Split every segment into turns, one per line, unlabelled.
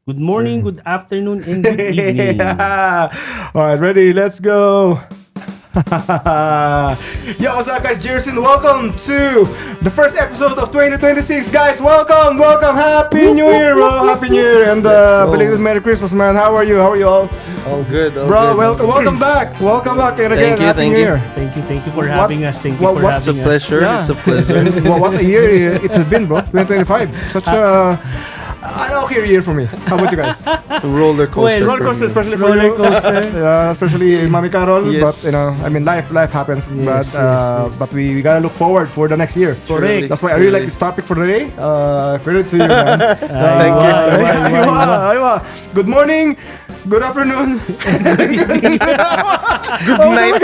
Good morning, good afternoon, and good evening.
Yeah. All right, ready? Let's go. Yo, what's up, guys? Jerson, welcome to the first episode of 2026. Guys, welcome. Happy New Year, bro. Happy New Year. And belated Merry Christmas, man. How are you all?
All good,
Bro, welcome back. And again,
Thank you,
Happy
thank
New
you.
Year.
Thank you for having us. Thank you for having
It's a
us.
pleasure.
Yeah.
It's a pleasure.
Well, what a year it has been, bro. 2025. Such an okay year for me. How about you guys?
Roller coaster.
Well,
Roller coaster,
for me.
especially for
Roller
you.
coaster.
Especially Mami Carol.
Yes.
But I mean, life happens.
Yes,
but
yes.
but we gotta look forward for the next year.
Correct.
That's why I really like this topic for today. Credit to you, man.
Thank you.
Aywa. Good morning. Good afternoon.
Good night.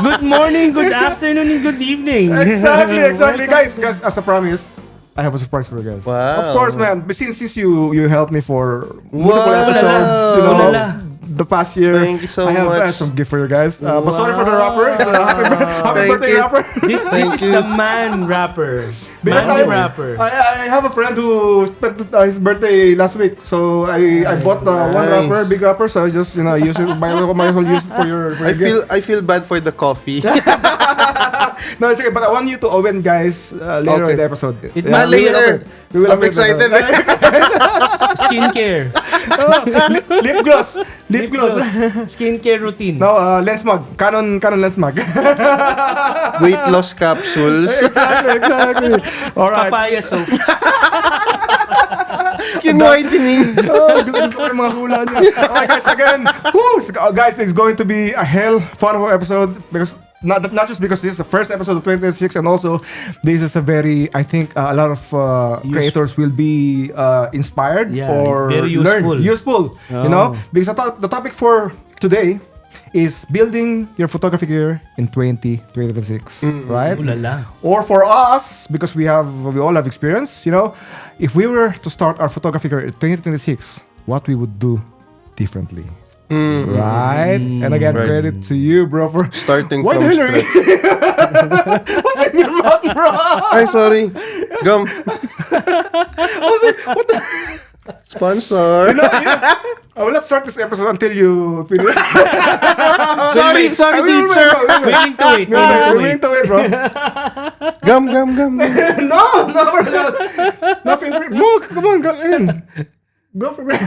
Good morning, good afternoon, and good evening.
Exactly.
Welcome.
Guys, as a promise, I have a surprise for you guys.
Wow.
Of course, man. But since you helped me for multiple
Wow.
episodes,
Ulala.
the past year,
Thank you so
I have
much.
some gift for you guys. But sorry for the rapper. It's happy
Thank
birthday,
you.
rapper.
This
Thank
is
you.
the man rapper.
Because
Man rapper.
I have a friend who spent his birthday last week, so I bought one
Nice.
rapper, big rapper, so I just use it. Might as well use it for your. For
I
your gift.
feel bad for the coffee.
No, it's okay, but I want you to open, guys, later
Okay.
in the episode.
It
Yeah,
must
we will
later.
open. We will
I'm
open
excited.
Skincare.
Lip gloss. Lip gloss.
Skincare routine.
No, lens mag. Canon lens mag.
Weight loss capsules.
exactly. All right.
Papaya soap.
Skin whitening.
Gusto ko yung mga hula niyo. Okay, guys, again. Guys, it's going to be a hell fun of episode because not just because this is the first episode of 2026 and also this is a very, I think a lot of creators will be inspired
Yeah,
or
very
learn useful. You know,
Oh.
because the topic for today is building your photography career in 2026, right?
Ulala.
Or for us, because we all have experience, if we were to start our photography career in 2026, what we would do differently. Right? And again,
Right.
credit to you, bro, for
Starting
Why
from
the hell are you?
scratch.
What's in your mouth, bro?
Ay, sorry. Gum.
What's it? What the?
Sponsor.
I will not start this episode until you finish.
Sorry,
I will
teacher.
wait.
Willing to wait.
We're willing to wait, bro.
Gum.
No, bro. No, feel free. No, come on, go in. Go for it.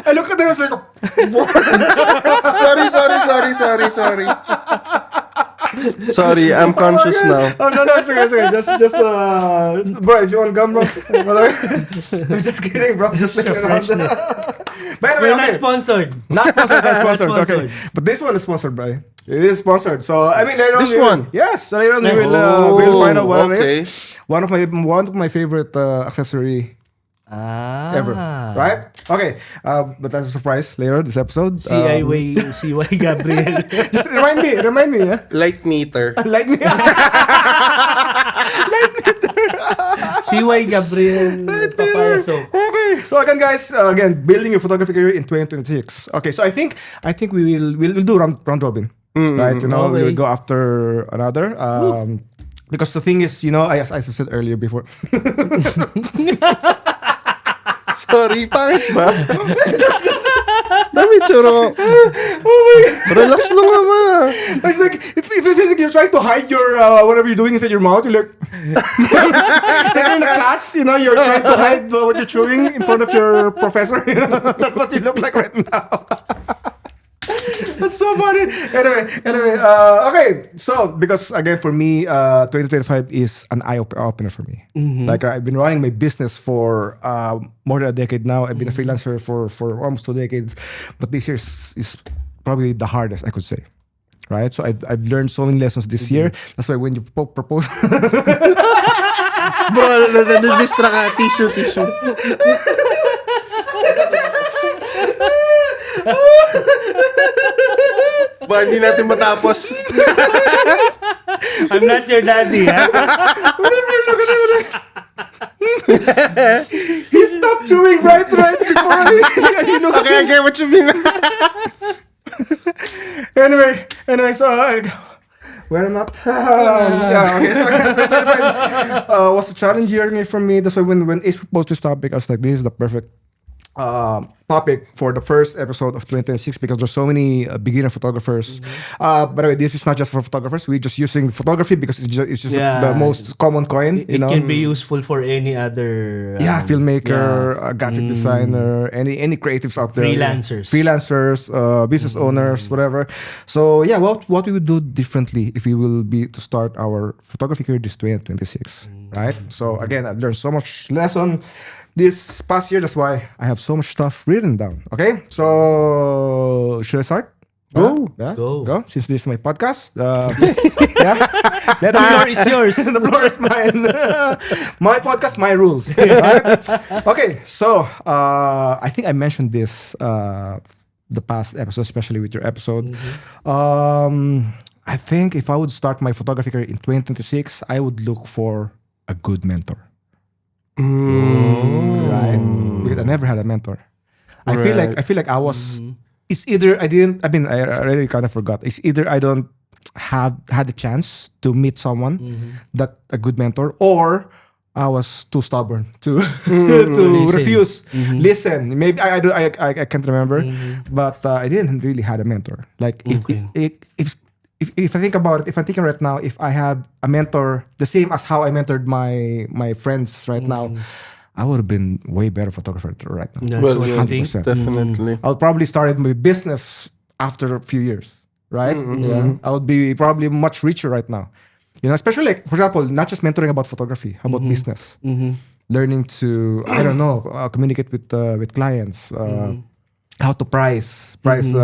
I look at them, I was like,
Sorry. Sorry, I'm conscious now.
oh, no, it's okay. Just, bro, if you want gum, bro. I'm just kidding, bro. Just saying around. By the way,
We're not
okay.
sponsored.
Not sponsored.
Not
Okay,
sponsored.
but this one is sponsored, bro. It is sponsored. So I mean, later on,
This one?
Yes, later on we
Oh,
will find out what it
okay.
is. One of my favorite accessory ever. Right? Okay. But that's a surprise later this episode.
CY Gabriel.
Just remind me. Yeah.
Light meter.
Like me.
CY Gabriel. Papaya soap.
Okay. So again, guys, building your photography career in 2026. Okay. So I think we'll do round robin. Right? We
Okay.
will go after another. Because the thing is, as I said earlier before.
Sorry, pangit ba? Dami churo. Relax lang naman.
It's like it feels like you're trying to hide your whatever you're doing inside your mouth. You're like, it's like you're in a class, you're trying to hide what you're chewing in front of your professor. That's what you look like right now. That's so funny. Anyway, okay. So because again for me, 2025 is an eye opener for me. Like I've been running my business for more than a decade now. I've been a freelancer for almost 2 decades, but this year is probably the hardest I could say. Right, so I've learned so many lessons this year. That's why when you propose,
Bro, na-distract ka. Tissue. Ba, hindi natin matapos.
I'm not your daddy, ha?
he stopped chewing right before I look.
Okay, I get what you mean.
Anyway, so where I'm at. Yeah, okay. So 2025 was a challenge year for me. That's why when Ace proposed this topic, I was like, this is the perfect topic for the first episode of 2026 because there's so many beginner photographers. By the way, this is not just for photographers. We're just using photography because it's just the most common coin.
It can be useful for any other
filmmaker, graphic designer, any creatives out there, freelancers, business owners, whatever. So yeah, what we would do differently if we will be to start our photography career this 2026, right? So again, I've learned so much lesson this past year. That's why I have so much stuff written down. Okay, so should I start?
Go.
Go. Since this is my podcast,
The floor is yours.
The floor is mine. My podcast, my rules. Right? Okay, so I think I mentioned this the past episode, especially with your episode. I think if I would start my photography career in 2026, I would look for a good mentor. Right? Because I never had a mentor. I feel like I was. It's either I already kind of forgot. It's either I don't have had the chance to meet someone that a good mentor, or I was too stubborn to refuse listen. Maybe I can't remember, but I didn't really had a mentor. Like if I think about it, if I'm thinking right now, if I had a mentor the same as how I mentored my friends right now, I would have been way better photographer right now.
That's what I think.
100%.
Definitely.
I'll probably started my business after a few years, right? Yeah, I would be probably much richer right now. You know, especially like, for example, not just mentoring about photography, how about business, learning to communicate with clients, how to price clients.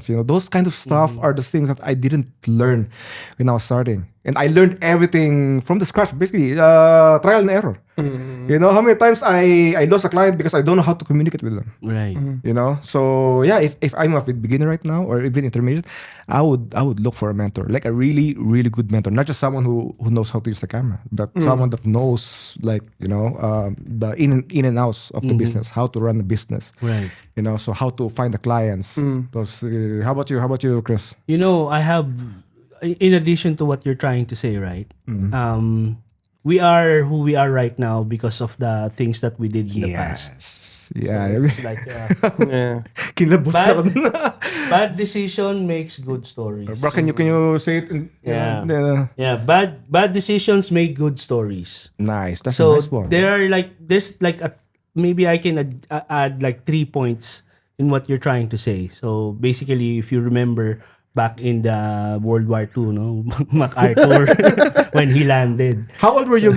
You know, those kind of stuff are the things that I didn't learn when I was starting, and I learned everything from the scratch, basically trial and error. You know, how many times I lost a client because I don't know how to communicate with them.
Right.
You know, so yeah, if I'm a beginner right now or even intermediate, I would look for a mentor, like a really, really good mentor, not just someone who knows how to use the camera, but someone that knows, like, you know, the in and outs of the business, how to run the business.
Right.
You know, so how to find the clients. Those, how about you, Chris?
You know, I have, in addition to what you're trying to say, right? We are who we are right now because of the things that we did in the past.
Yeah.
So it's like
Yeah.
Kinabot na ako dun.
bad decision makes good stories.
Bro, can you say it?
Yeah. Bad decisions make good stories.
Nice. That's
So
a nice one.
there's like maybe I can add like 3 points in what you're trying to say. So basically, if you remember back in the World War II, no, MacArthur when he landed.
How old were you?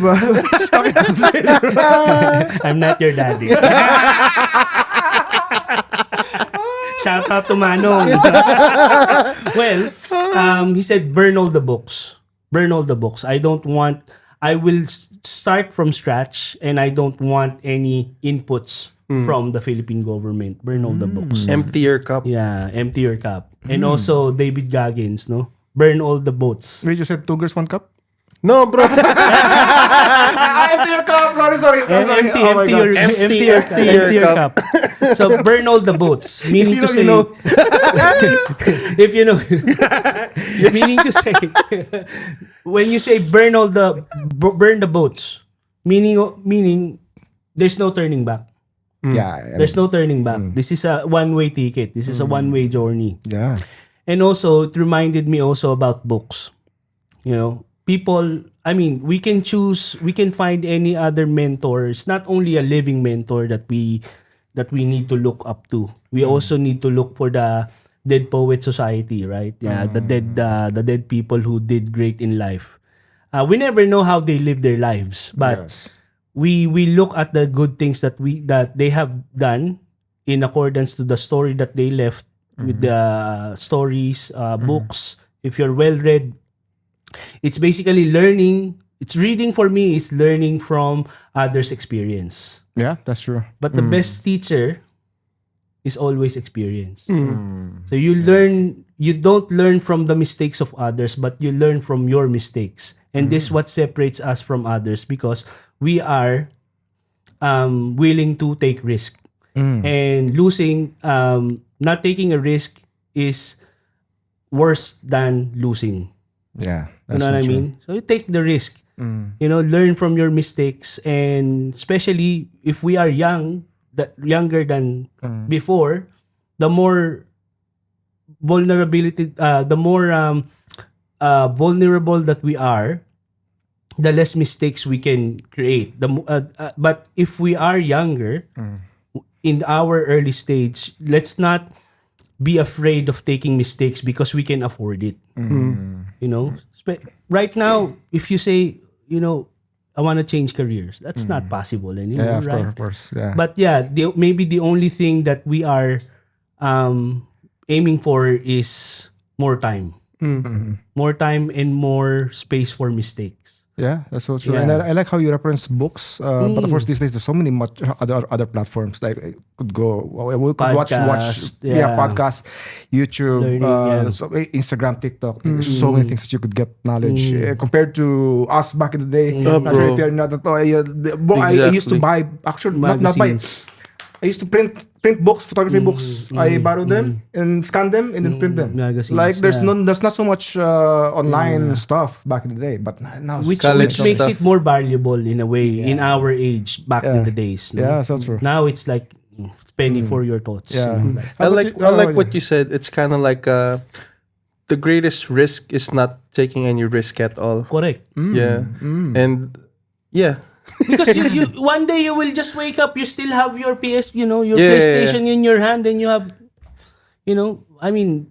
I'm not your daddy. Shout out to Manong. Well, he said, burn all the books. Burn all the books. I will start from scratch, and I don't want any inputs from the Philippine government. Burn all the books.
Empty your cup.
Yeah, empty your cup. And also David Goggins, no? Burn all the boats.
We just said 2 girls, 1 cup?
No, bro.
Empty your cup! Sorry.
Empty your cup. So burn all the boats. Meaning to say, if you know, meaning to say, when you say burn the boats, meaning there's no turning back.
Yeah.
There's no turning back. This is a one-way ticket. This is a one-way journey.
Yeah.
And also, it reminded me also about books. You know, people, we can find any other mentor. It's not only a living mentor that we need to look up to. We also need to look for the Dead Poet Society, right? Yeah, the dead people who did great in life. We never know how they live their lives, but
Yes.
we look at the good things that they have done in accordance to the story that they left with the stories, books. If you're well read, it's basically learning. It's reading for me is learning from others' experience.
Yeah, that's true.
But the best teacher is always experience. So you don't learn from the mistakes of others, but you learn from your mistakes. And this is what separates us from others, because we are willing to take risk. And losing, not taking a risk is worse than losing.
Yeah.
You
That's
know what I
so true.
mean? So you take the risk. Learn from your mistakes, and especially if we are younger than before, the more the more vulnerable that we are, the less mistakes we can create. But if we are younger, in our early stage, let's not be afraid of taking mistakes because we can afford it. You know, right now, if you say, I want to change careers, that's not possible anymore,
Yeah,
right?
of course. Yeah.
But yeah, maybe the only thing that we are aiming for is more time. More time and more space for mistakes.
Yeah, that's so true.
Yeah.
And I like how you reference books. But of course, these days there's so many much other platforms. Like I could go, we could watch
Podcast, yeah.
podcasts, YouTube,
Learning, yeah.
Instagram, TikTok. There's so many things that you could get knowledge compared to us back in the day.
Oh,
Not sure
bro.
if you're not. I used to buy actually not buy.
Magazines.
I used to print books, photography books. I borrow them and scan them and then print them.
Magazines,
Like there's
yeah.
there's not so much online stuff back in the day, but now
Which
College
makes
stuff.
it more valuable in a way in our age back in the days. No?
Yeah, so true.
Now it's like penny for your thoughts.
Yeah.
You know, like-
I
How about
like
you?
I like
Oh,
what you said. It's kind of like the greatest risk is not taking any risk at all.
correct.
Yeah, and yeah,
Because you one day you will just wake up, you still have your your
Yeah.
PlayStation in your hand, and you have, I mean,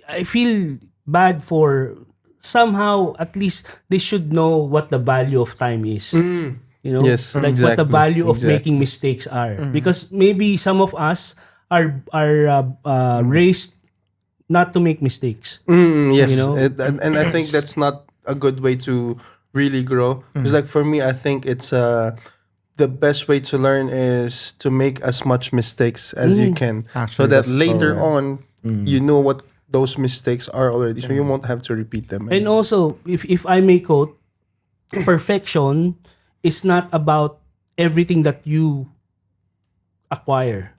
I feel bad for somehow at least they should know what the value of time is.
Yes,
like what the
exactly,
value of
exactly.
making mistakes are. Because maybe some of us are raised not to make mistakes.
Yes,
You know?
and I think that's not a good way to really grow. Because like for me, I think it's the best way to learn is to make as much mistakes as you can, so
Actually,
that
that's so
later
right.
on you know what those mistakes are already, so you won't have to repeat them.
And also, if I may quote, perfection is not about everything that you acquire,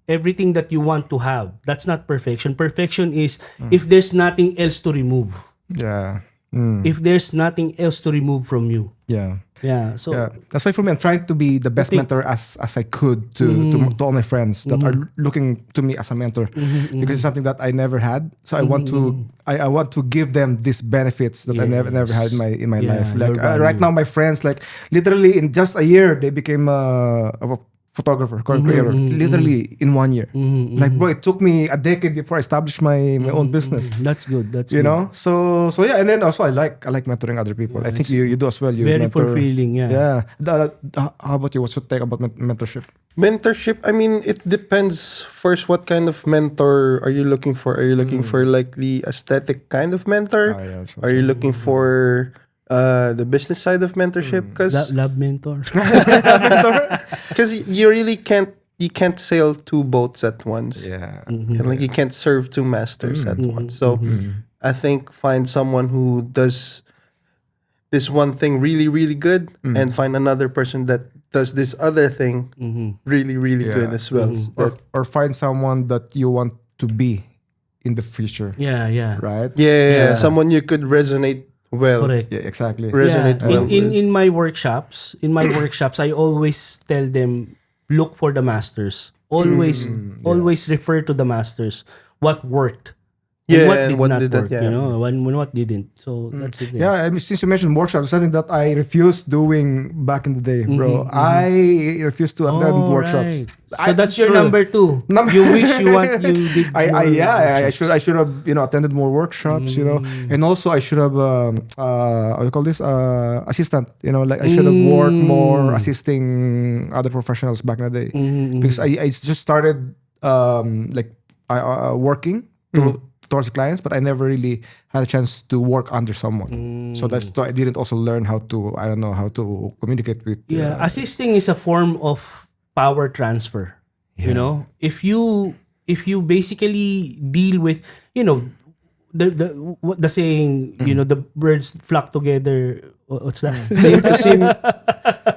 everything that you want to have. That's not perfection. Perfection is if there's nothing else to remove.
Yeah.
If there's nothing else to remove from you.
Yeah.
Yeah. So
Yeah, that's why for me, I'm trying to be the best
think-
mentor as I could to all my friends that are looking to me as a mentor, because it's something that I never had. So I want to I want to give them these benefits that I never had in my
Yeah,
life. Like
your value.
right now, my friends, like literally in just a year, they became a photographer, content creator. Literally in 1 year. Like bro, it took me a decade before I established my own business.
that's good. That's
You
good.
know, so yeah, and then also I like mentoring other people. I think you do as well. You
Very
mentor.
fulfilling. Yeah.
Yeah. How about you? What's your take about mentorship?
Mentorship, I mean, it depends first what kind of mentor are you looking for? Are you looking for like the aesthetic kind of mentor?
Ah, yeah, so-
Are you looking for the business side of mentorship? Because
Love mentor.
you really can't sail two boats at once.
Yeah.
And like you can't serve two masters at once. So I think find someone who does this one thing really, really good, and find another person that does this other thing really, really good as well.
Or find someone that you want to be in the future.
Yeah. Yeah.
Right?
Yeah, someone you could resonate well.
Correct.
Yeah, exactly.
Resonate
Yeah.
well with.
In my workshops, I always tell them look for the masters. Always refer to the masters. What worked.
Yeah,
what
and
did
what
not
did that-
work,
yeah.
when what didn't. So that's it.
Yeah, I mean, since you mentioned workshops, something that I refused doing back in the day, bro. I refused to attend workshops.
Right. So that's your number 2. You wish you did more
I
workshops.
should have attended more workshops, and also I should have what do you call this assistant, like I should have worked more assisting other professionals back in the day, because I just started working towards clients, but I never really had a chance to work under someone. So that's why I didn't also learn how to communicate with
assisting is a form of power transfer. If you basically deal with the saying, the birds flock together. What's that?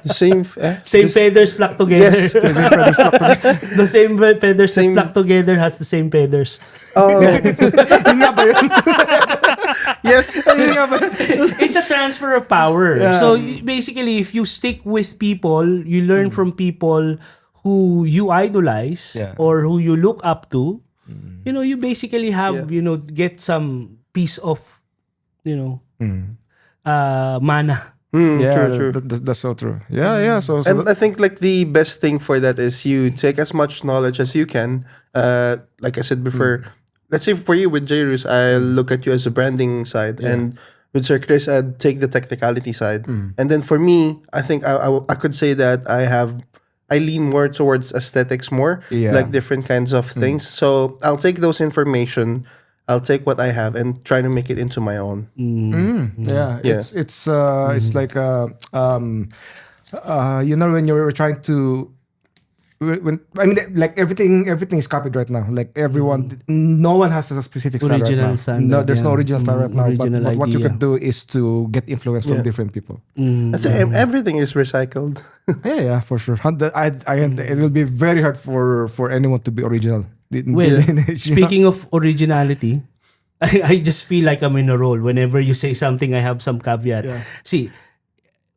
Same feathers flock together.
Yes.
The same feathers that
Same-
flock together has the same feathers.
Oh,
Yun nga ba yun?
Yes.
It's a transfer of power.
Yeah.
So basically, if you stick with people, you learn from people who you idolize
Yeah.
or who you look up to. You basically have get some piece of mana.
Yeah,
True.
that's so true. Yeah. So
And I think like the best thing for that is you take as much knowledge as you can. Like I said before, let's say for you with Jairus, I look at you as a branding side, and with Sir Chris, I'd take the technicality side. And then for me, I think I could say that I lean more towards aesthetics more,
Yeah.
like different kinds of things. So I'll take those information. I'll take what I have and try to make it into my own.
Yeah,
Yeah.
it's like when you're trying to when I mean like everything is copied right now. Like everyone, no one has a specific style right
Original
now.
standard,
No, there's no
yeah.
original style right now.
Original
But what you
idea.
could do is to get influence from different people.
I think everything is recycled.
Yeah, for sure. It will be very hard for anyone to be original. In
Well,
this day and age, you know?
speaking of originality, I just feel like I'm in a role. Whenever you say something, I have some caveat.
Yeah.
See,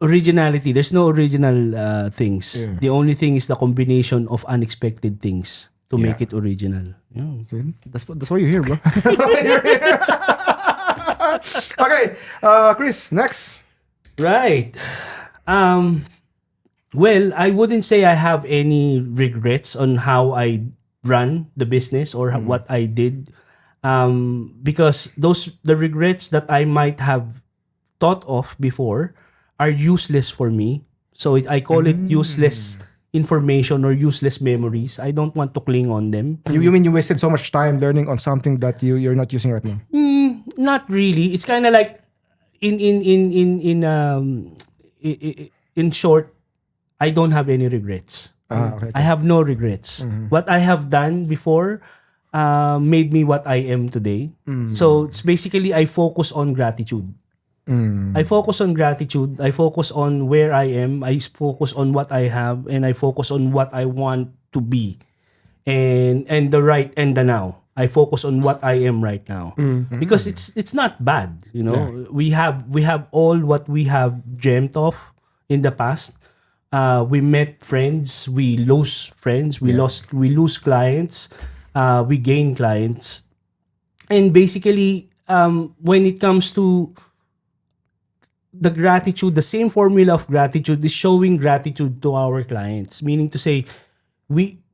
originality, there's no original things.
Yeah.
The only thing is the combination of unexpected things to
Yeah.
make it original. Yeah.
See? That's why you're here, bro. You're here. Okay, Chris, next.
Right. Well, I wouldn't say I have any regrets on how I run the business or what I did. Because the regrets that I might have thought of before are useless for me. So I call it useless information or useless memories. I don't want to cling on them.
You mean you wasted so much time learning on something that you're not using right now?
Not really. It's kind of like in short, I don't have any regrets.
Okay.
I have no regrets. What I have done before made me what I am today. So it's basically I focus on gratitude. I focus on gratitude. I focus on where I am. I focus on what I have, and I focus on what I want to be, and the right and the now. I focus on what I am right now because it's not bad. We have all what we have dreamt of in the past. We met friends, we lose friends, we lose clients, we gain clients, and basically, when it comes to the gratitude, the same formula of gratitude is showing gratitude to our clients. Meaning to say,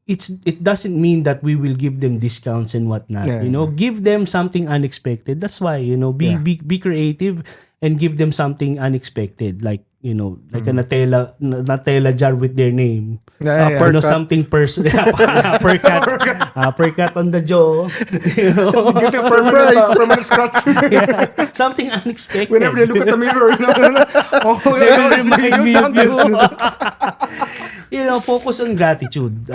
it doesn't mean that we will give them discounts and whatnot.
Yeah.
Give them something unexpected. That's why be creative and give them something unexpected, like like a Nutella jar with their name.
Yeah.
Something personal. Uppercut on the jaw.
Give them permanent scratch.
Yeah, something unexpected.
Whenever they look at the mirror, oh,
They will
yeah,
remind me
done
of you. Focus on gratitude.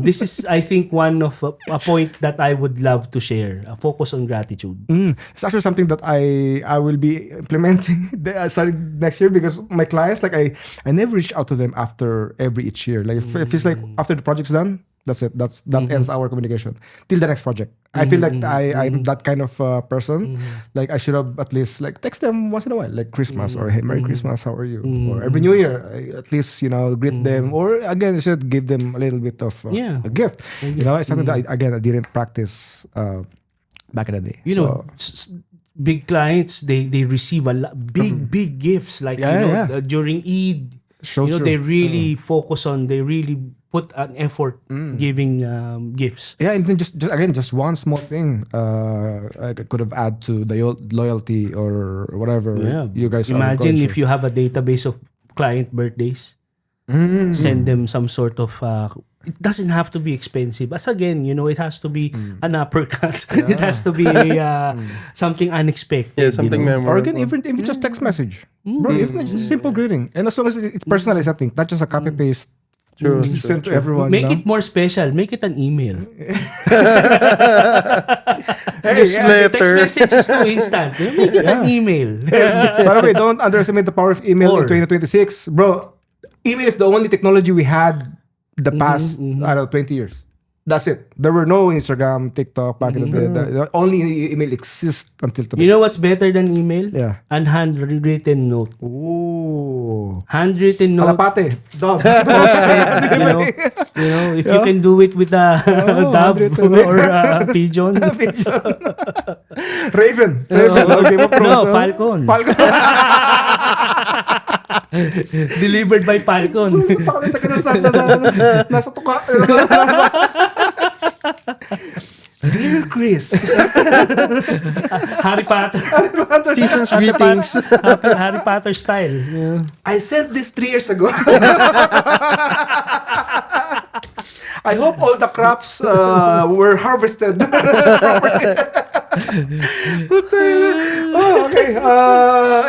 This is, I think, one of a point that I would love to share. Focus on gratitude.
It's actually something that I will be implementing starting next year, because my clients, like I never reach out to them after each year. Like if it's like after the project's done, that's it. That ends our communication till the next project. I feel like I'm that kind of person. Like I should have at least like text them once in a while, like Christmas or hey, Merry Christmas, how are you? Or every New Year, at least greet them. Or again, I should give them a little bit of a gift. It's something that I didn't practice back in the day.
Big clients, they receive a lot, big gifts like during Eid.
So true.
They really focus on, they really put an effort giving gifts.
Yeah, and then just one small thing I could have add to the loyalty or whatever you guys
imagine if you have a database of client birthdays. Send them some sort of it doesn't have to be expensive. As again, it has to be an uppercut. It has to be something unexpected.
Yeah, something memorable.
Or again, even just text message. Bro, even just simple greeting. And as long as it's personalized, I think, not just a copy paste.
True.
Sent to everyone.
Make it more special. Make it an email.
Hey,
Text message is too instant. Make it an email.
By the way, don't underestimate the power of email in 2026. Bro, email is the only technology we had the past, 20 years. That's it. There were no Instagram, TikTok back in the day. Only email exists until today.
You know what's better than email?
Yeah.
An handwritten note.
Ooh.
Handwritten note.
Kalapate. Dog.
If you can do it with a dove
handwritten.
or a pigeon.
Raven. Game of Thrones.
No, Falcon. Delivered by Falcon.
Pakalita ka nasa tuka. Dear Chris.
Harry Potter.
Season's greetings.
Harry Potter style. Yeah.
I sent this 3 years ago. I hope all the crops were harvested. Okay.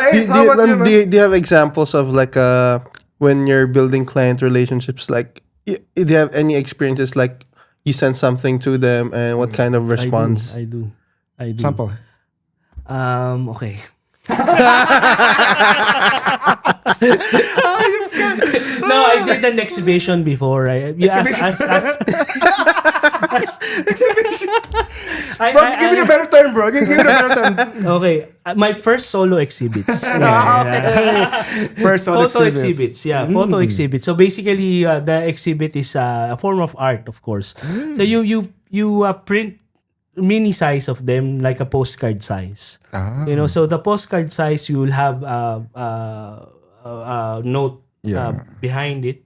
Ace, how about you, man?
Do you have examples of like when you're building client relationships? Like, do you have any experiences like you send something to them and what kind of response?
I do.
Sample.
Okay. No, I did an exhibition before.
Exhibition.
I,
Bro, give me a better term, bro. Give me a better term.
Okay, my first solo exhibits.
First
Photo exhibits. Yeah, photo exhibits. So basically, the exhibit is a form of art, of course. So you print mini size of them like a postcard size. So the postcard size, you will have a note behind it,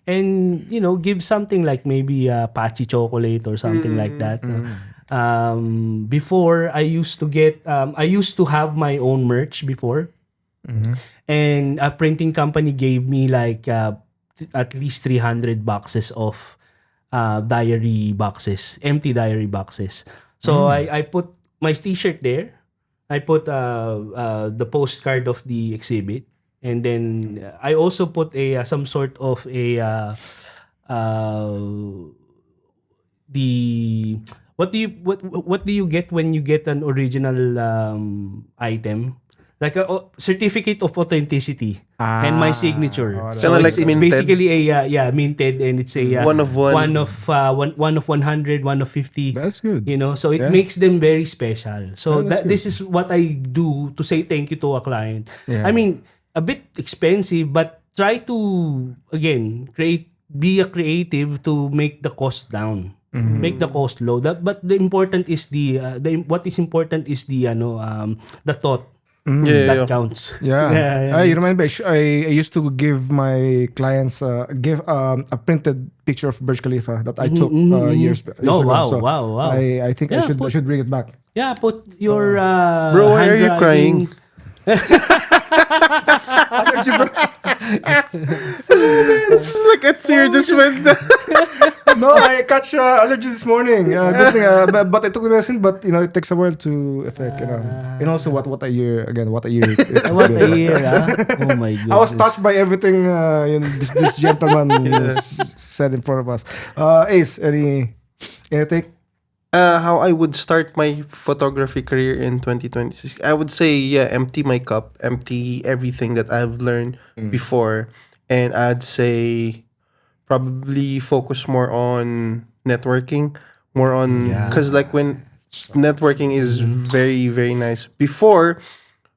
and give something like maybe a patchy chocolate or something like that. Before, I used to have my own merch before, and a printing company gave me like at least 300 boxes of diary boxes, empty diary boxes. So I put my t-shirt there. I put the postcard of the exhibit, and then I also put some sort of what do you get when you get an original item? Like a certificate of authenticity and my signature. So
Kinda like
it's
minted.
basically a minted, and it's a
One of one.
one of 100, one of 50.
That's good.
So it
Yeah.
makes them very special. So
that's
this is what I do to say thank you to a client.
Yeah.
I mean, a bit expensive, but try to again be a creative to make the cost down. Make the cost low. But the important is what is important is the thought that counts.
Yeah. You remember I used to give my clients a printed picture of Burj Khalifa that I took years
Oh,
ago.
wow,
So
wow.
I think I
Yeah,
should bring it back.
Yeah, put your
Bro, why are you crying? It's like a tear just went down.
No, I catch allergy this morning. Good thing, but I took medicine. But it takes a while to affect. And also what a year again. What a year.
What a year, Oh my god.
I was touched by everything this gentleman said in front of us. Ace, any take?
How I would start my photography career in 2026. I would say, empty my cup, empty everything that I've learned before. And I'd say probably focus more on networking, more on, because like when networking is very, very nice. Before,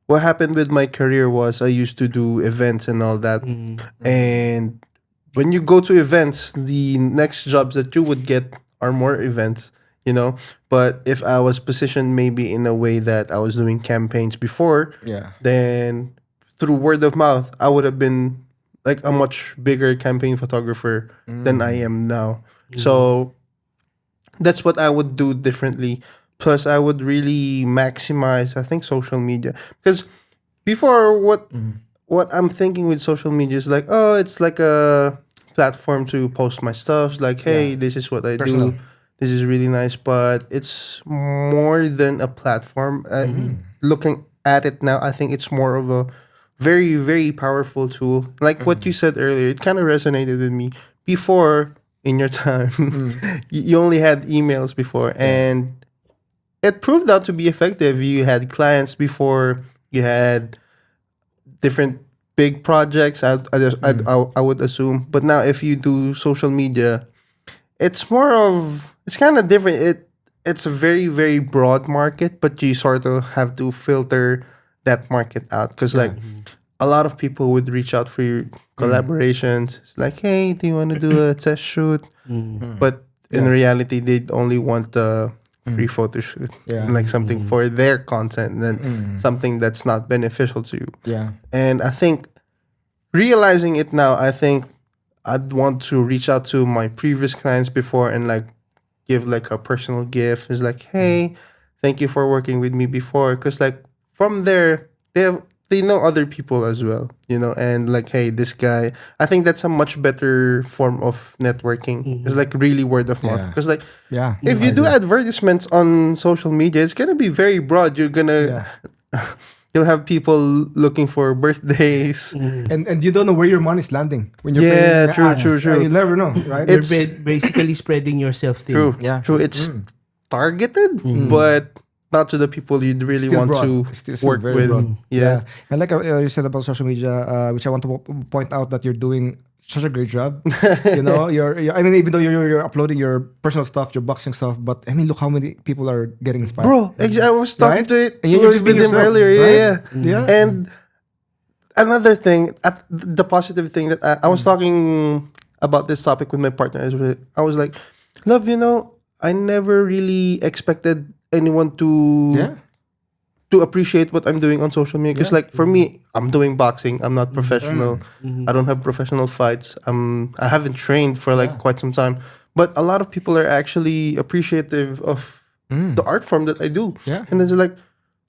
what happened with my career was I used to do events and all that. And when you go to events, the next jobs that you would get are more events. But if I was positioned maybe in a way that I was doing campaigns before, then through word of mouth, I would have been like a much bigger campaign photographer than I am now. So that's what I would do differently. Plus, I would really maximize, I think, social media. Because before, what I'm thinking with social media is like, it's like a platform to post my stuff. Like, hey, this is what I
Personal.
do. This is really nice, but it's more than a platform. Looking at it now, I think it's more of a very, very powerful tool. Like what you said earlier, it kind of resonated with me. Before, in your time, you only had emails before, and it proved out to be effective. You had clients before, you had different big projects, I would assume. But now, if you do social media, it's kind of different. It's a very, very broad market, but you sort of have to filter that market out because like a lot of people would reach out for your collaborations. It's like, hey, do you want to do a test shoot? But in reality, they only want a free photo shoot, like something for their content, and something that's not beneficial to you.
Yeah.
And I think realizing it now, I think I'd want to reach out to my previous clients before and like give like a personal gift. It's like, hey, thank you for working with me before. Because like from there, they know other people as well, you know, and like, hey, this guy. I think that's a much better form of networking. It's like really word of mouth. Because like, if you do advertisements on social media, it's gonna be very broad. You're gonna you'll have people looking for birthdays.
And you don't know where your money's landing when you're
Yeah,
paying
true.
You never know, right?
It's
Basically spreading yourself thin.
true.
Yeah.
True. It's targeted, but not to the people you'd really
Still
want
broad.
to
Still
work
very
with.
broad.
Yeah.
And like you said about social media, which I want to point out that you're doing such a great job. You know, I mean, even though you're uploading your personal stuff, your boxing stuff, but I mean, look how many people are getting inspired.
Bro, I was talking
Right?
to it
And you're just
with
being
him
yourself,
earlier.
right?
Yeah.
Yeah.
And another thing, the positive thing that I was talking about this topic with my partner as well. I was like, love, you know, I never really expected anyone to appreciate what I'm doing on social media. Because like for me, I'm doing boxing. I'm not professional. I don't have professional fights. I haven't trained for like quite some time. But a lot of people are actually appreciative of the art form that I do.
Yeah.
And then they're like,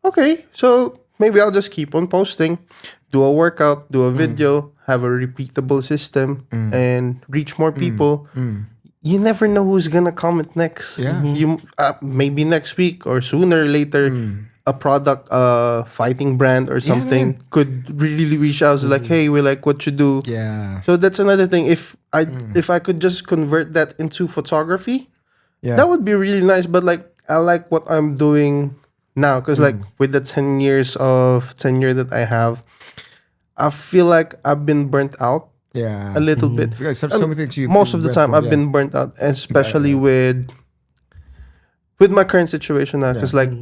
okay, so maybe I'll just keep on posting, do a workout, do a video, have a repeatable system, and reach more people. You never know who's gonna comment next.
Yeah.
You maybe next week or sooner or later, a product, fighting brand or something could really reach out. So like, hey, we like what you do.
Yeah.
So that's another thing. If I could just convert that into photography,
Yeah.
that would be really nice. But like, I like what I'm doing now because like with the 10 years of tenure that I have, I feel like I've been burnt out
Yeah.
a little bit.
Because there's so many things you
Most of the
went
time,
through,
I've been burnt out, especially with my current situation now. Because like,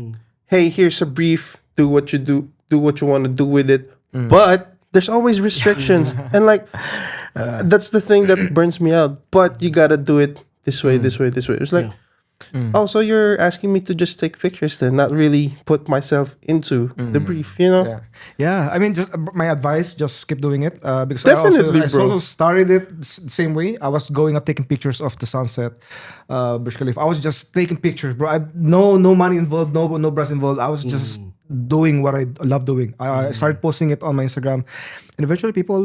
hey, here's a brief. Do what you do what you want to do with it. But there's always restrictions, and like that's the thing that burns me out. But you gotta do it this way, this way, this way. It's like, oh, so you're asking me to just take pictures then, not really put myself into the brief, you know?
Yeah. I mean, just my advice: just keep doing it. Because
Definitely,
I
bro.
also started it the same way. I was going out taking pictures of the sunset, Burj Khalifa. I was just taking pictures, bro. No money involved, no brands involved. I was just doing what I love doing. I started posting it on my Instagram, and eventually people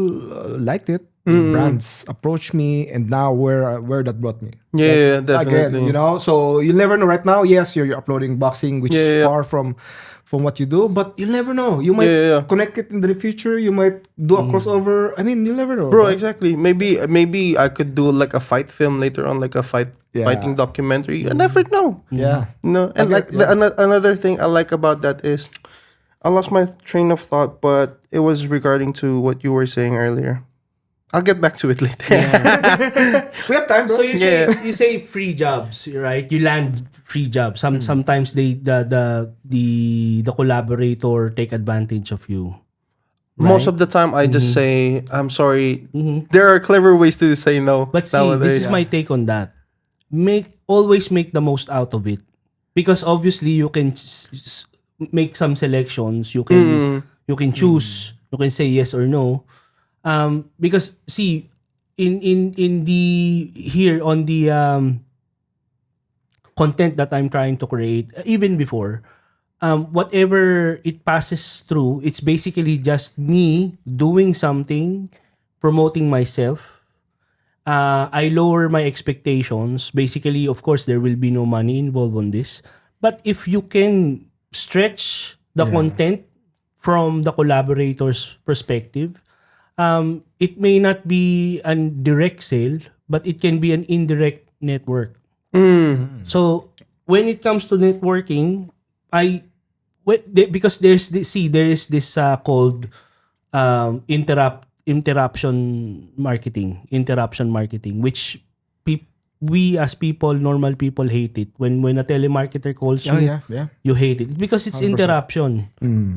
liked it. Brands approached me, and now where that brought me.
Yeah, definitely.
Again, you know, so you never know. Right now, yes, you're uploading boxing, which is far from what you do, but you'll never know. You might connect it in the future. You might do a crossover. I mean, you'll never know,
Bro,
right?
exactly. Maybe I could do like a fight film later on, like a fighting documentary. I never know.
Yeah.
No, and like another thing I like about that is I lost my train of thought, but it was regarding to what you were saying earlier. I'll get back to it later.
We have time, bro.
So you say free jobs, right? You land free jobs. Sometimes the collaborator take advantage of you.
Most of the time, I just say, I'm sorry. There are clever ways to say no.
But see,
nowadays.
this is my take on that. Always make the most out of it, because obviously you can make some selections. You can choose. You can say yes or no. Because see, in the here on the content that I'm trying to create, even before, whatever it passes through, it's basically just me doing something, promoting myself. I lower my expectations. Basically, of course, there will be no money involved on this. But if you can stretch the content from the collaborator's perspective, it may not be a direct sale, but it can be an indirect network. So when it comes to networking, because there is this called interruption marketing, which we as people, normal people, hate it. When a telemarketer calls you,
Oh, yeah.
you hate it. It's because it's
100%.
interruption.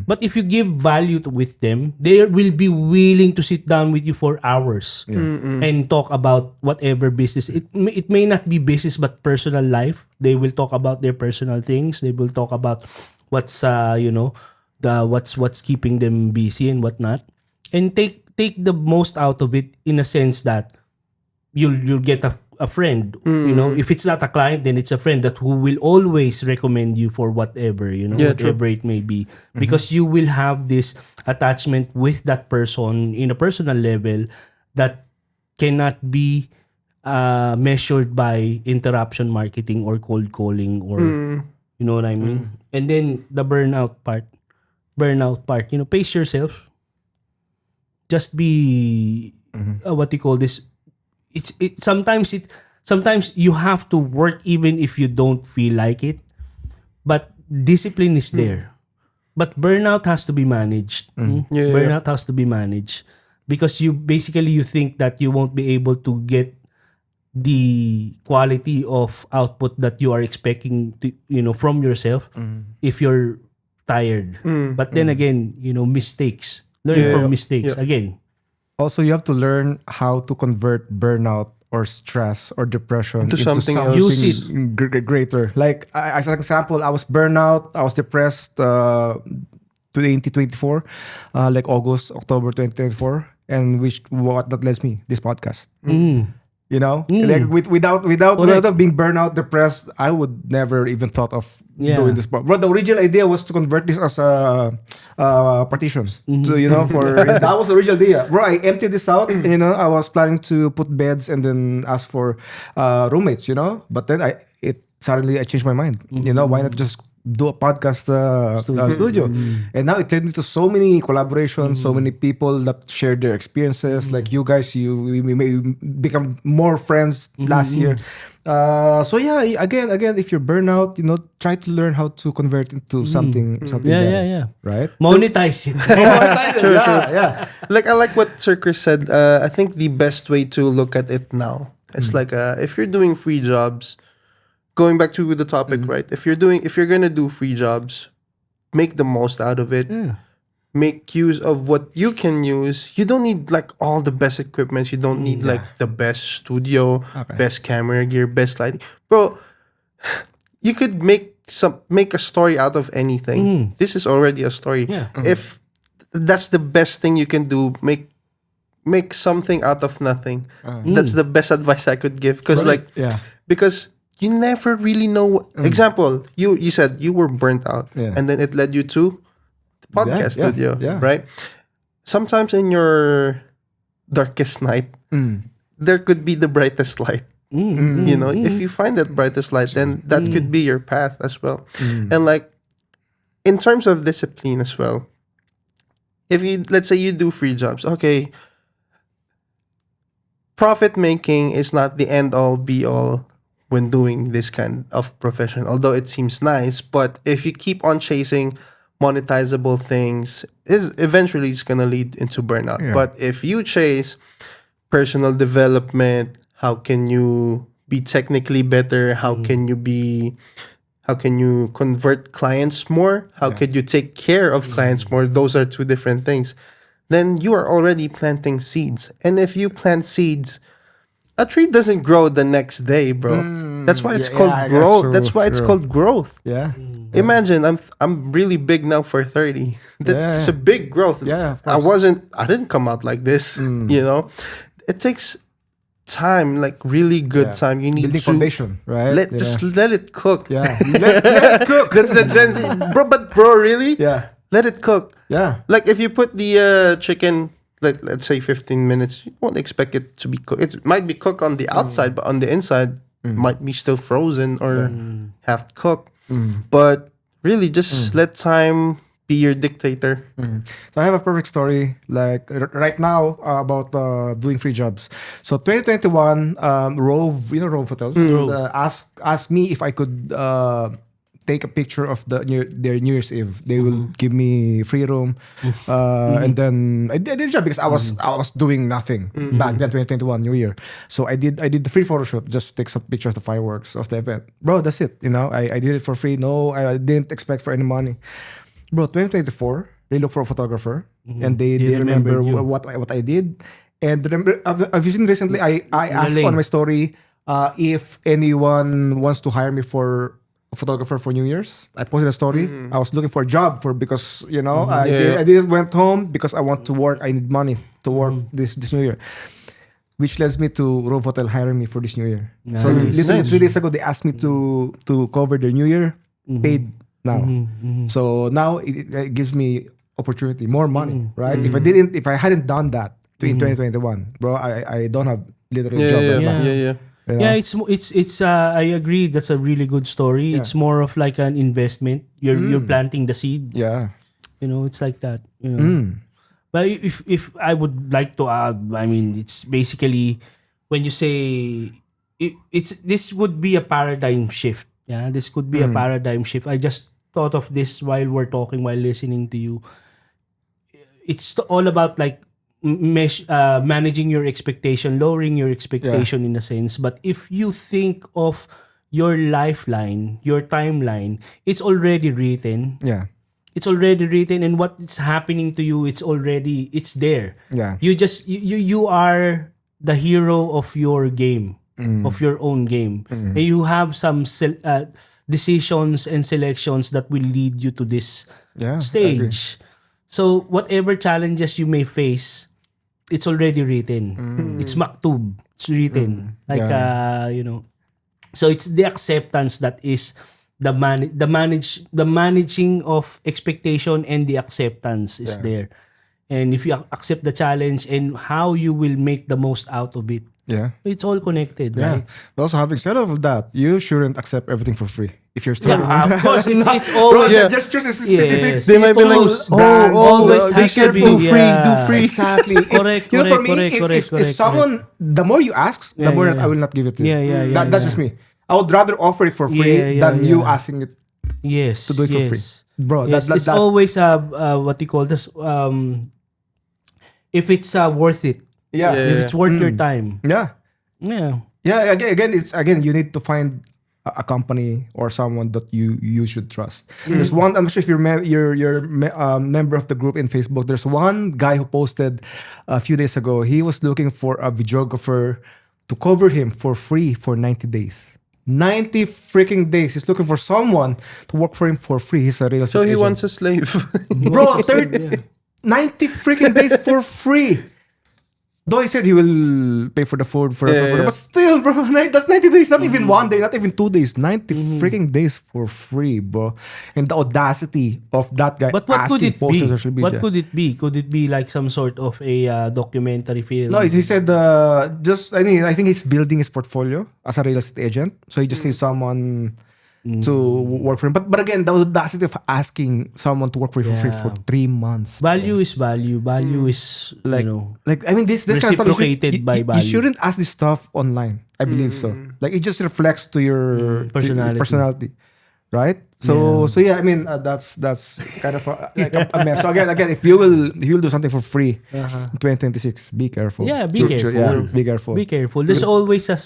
But if you give value with them, they will be willing to sit down with you for hours and talk about whatever business. It may not be business but personal life. They will talk about their personal things. They will talk about what's what's keeping them busy and whatnot, and take the most out of it, in a sense that you'll get a friend. If it's not a client, then it's a friend that who will always recommend you for whatever, whatever it may be, because you will have this attachment with that person in a personal level that cannot be measured by interruption marketing or cold calling, or you know what I mean. And then the burnout part, pace yourself. Just be what you call this. Sometimes you have to work even if you don't feel like it, but discipline is there. But burnout has to be managed. Burnout has to be managed, because you think that you won't be able to get the quality of output that you are expecting to, from yourself if you're tired. But then again, mistakes. Learn from mistakes again.
Also, you have to learn how to convert burnout or stress or depression into
something else.
Use
greater. Like, as an example, I was burnout, I was depressed 2024, like October 2024, and what that lets me, this podcast. Like without being burnout, depressed, I would never even thought of doing this. But the original idea was to convert this as a partitions. So that was the original idea. Bro, I emptied this out. I was planning to put beds and then ask for roommates. But then I changed my mind. Why not just do a podcast studio? And now it led me to so many collaborations, so many people that share their experiences. Like you guys, we may become more friends last year. So yeah, again, if you're burnout, try to learn how to convert into something better, right?
Monetize it.
True. Like, I like what Sir Chris said. I think the best way to look at it now, it's like if you're doing free jobs, going back to the topic, right? If you're gonna do free jobs, make the most out of it. Make use of what you can use. You don't need like all the best equipment. You don't need like the best studio, best camera gear, best lighting. Bro, you could make a story out of anything. This is already a story. If that's the best thing you can do, make something out of nothing. That's the best advice I could give. Because you never really know. Example, you said you were burnt out, and then it led you to the podcast studio, right? Sometimes in your darkest night, there could be the brightest light. If you find that brightest light, then that could be your path as well. And like, in terms of discipline as well, let's say you do free jobs, okay, profit making is not the end all be all when doing this kind of profession, although it seems nice. But if you keep on chasing monetizable things, eventually it's gonna lead into burnout. But if you chase personal development, how can you be technically better? How can you convert clients more? How could you take care of clients more? Those are two different things. Then you are already planting seeds. And if you plant seeds, a tree doesn't grow the next day, bro. That's why it's called growth. That's why it's called growth. Imagine I'm really big now for 30. That's a big growth. I didn't come out like this. It takes time, like really good time. You need
building
to
foundation, right?
Just let it cook.
let it cook.
That's the Gen Z, bro. Really? Let it cook. Like if you put the chicken, let's say 15 minutes, you won't expect it to be cooked. It might be cooked on the outside, but on the inside, might be still frozen or half cooked. But really, just let time be your dictator.
So I have a perfect story, like right now, about doing free jobs. So 2021, Rove Hotels asked me if I could take a picture of their New Year's Eve. They will give me free room, and then I did a job because I was doing nothing back then, 2021 New Year. So I did the free photo shoot, just take some pictures of the fireworks of the event, bro. That's it. I did it for free. No, I didn't expect for any money, bro. 2024, they look for a photographer, and they remember what I did. And remember, I've seen recently, I asked on my story if anyone wants to hire me for a photographer for New Year's. I posted a story. I was looking for a job because I didn't went home because I want to work. I need money to work this New Year, which leads me to Rove Hotel hiring me for this New Year. So literally 3 days ago, they asked me to cover their New Year, paid now. So now it gives me opportunity, more money, right? If I hadn't done that in 2021, bro, I don't have literally a job right now.
Yeah, it's I agree, that's a really good story. It's more of like an investment. You're planting the seed.
Yeah.
It's like that. But if I would like to add, I mean, it's basically when you say this would be a paradigm shift. Yeah, this could be a paradigm shift. I just thought of this while we're talking, while listening to you. It's all about like managing your expectation, lowering your expectation in a sense. But if you think of your lifeline, your timeline, it's already written.
Yeah.
It's already written, and what's happening to you, it's there.
Yeah.
You are the hero of your game, of your own game. And you have some decisions and selections that will lead you to this stage. So whatever challenges you may face, it's already written. It's maktub. It's written. So it's the acceptance that is the managing of expectation, and the acceptance is there. And if you accept the challenge and how you will make the most out of it, it's all connected, right?
But also, having said all of that, you shouldn't accept everything for free if you're starting.
Of course, it's always
just choose a specific.
Yes.
They might be like,
always
be
has to
careful,
be,
do free.
Exactly.
Correct.
For me, if someone, the more you ask, the more that I will not give it to you. That's just me. I would rather offer it for free than you asking it to do it for free. Bro,
that's always what you call this, if it's worth it. If it's worth your time.
Again, you need to find a company or someone that you should trust. There's one. I'm not sure if you're member of the group in Facebook. There's one guy who posted a few days ago. He was looking for a videographer to cover him for free for 90 days. 90 freaking days. He's looking for someone to work for him for free. He's a real estate agent.
wants a slave.
Bro, 90 freaking days for free. Though he said he will pay for the food but still, bro, that's 90 days, not even 1 day, not even 2 days, 90 freaking days for free, bro. And the audacity of that guy.
But what could it be?
What
could it be? Could it be like some sort of a documentary film?
No, he said I think he's building his portfolio as a real estate agent, so he just needs someone to work for him. But again, the audacity of asking someone to work for you for free for 3 months.
Value is value. Value is
this kind of stuff
reciprocated by value.
You shouldn't ask this stuff online. I believe so. Like, it just reflects to your personality, right? So that's kind of a mess. So again, if you will do something for free in 2026, be careful.
Yeah, be careful.
Be careful.
Be careful. There's always a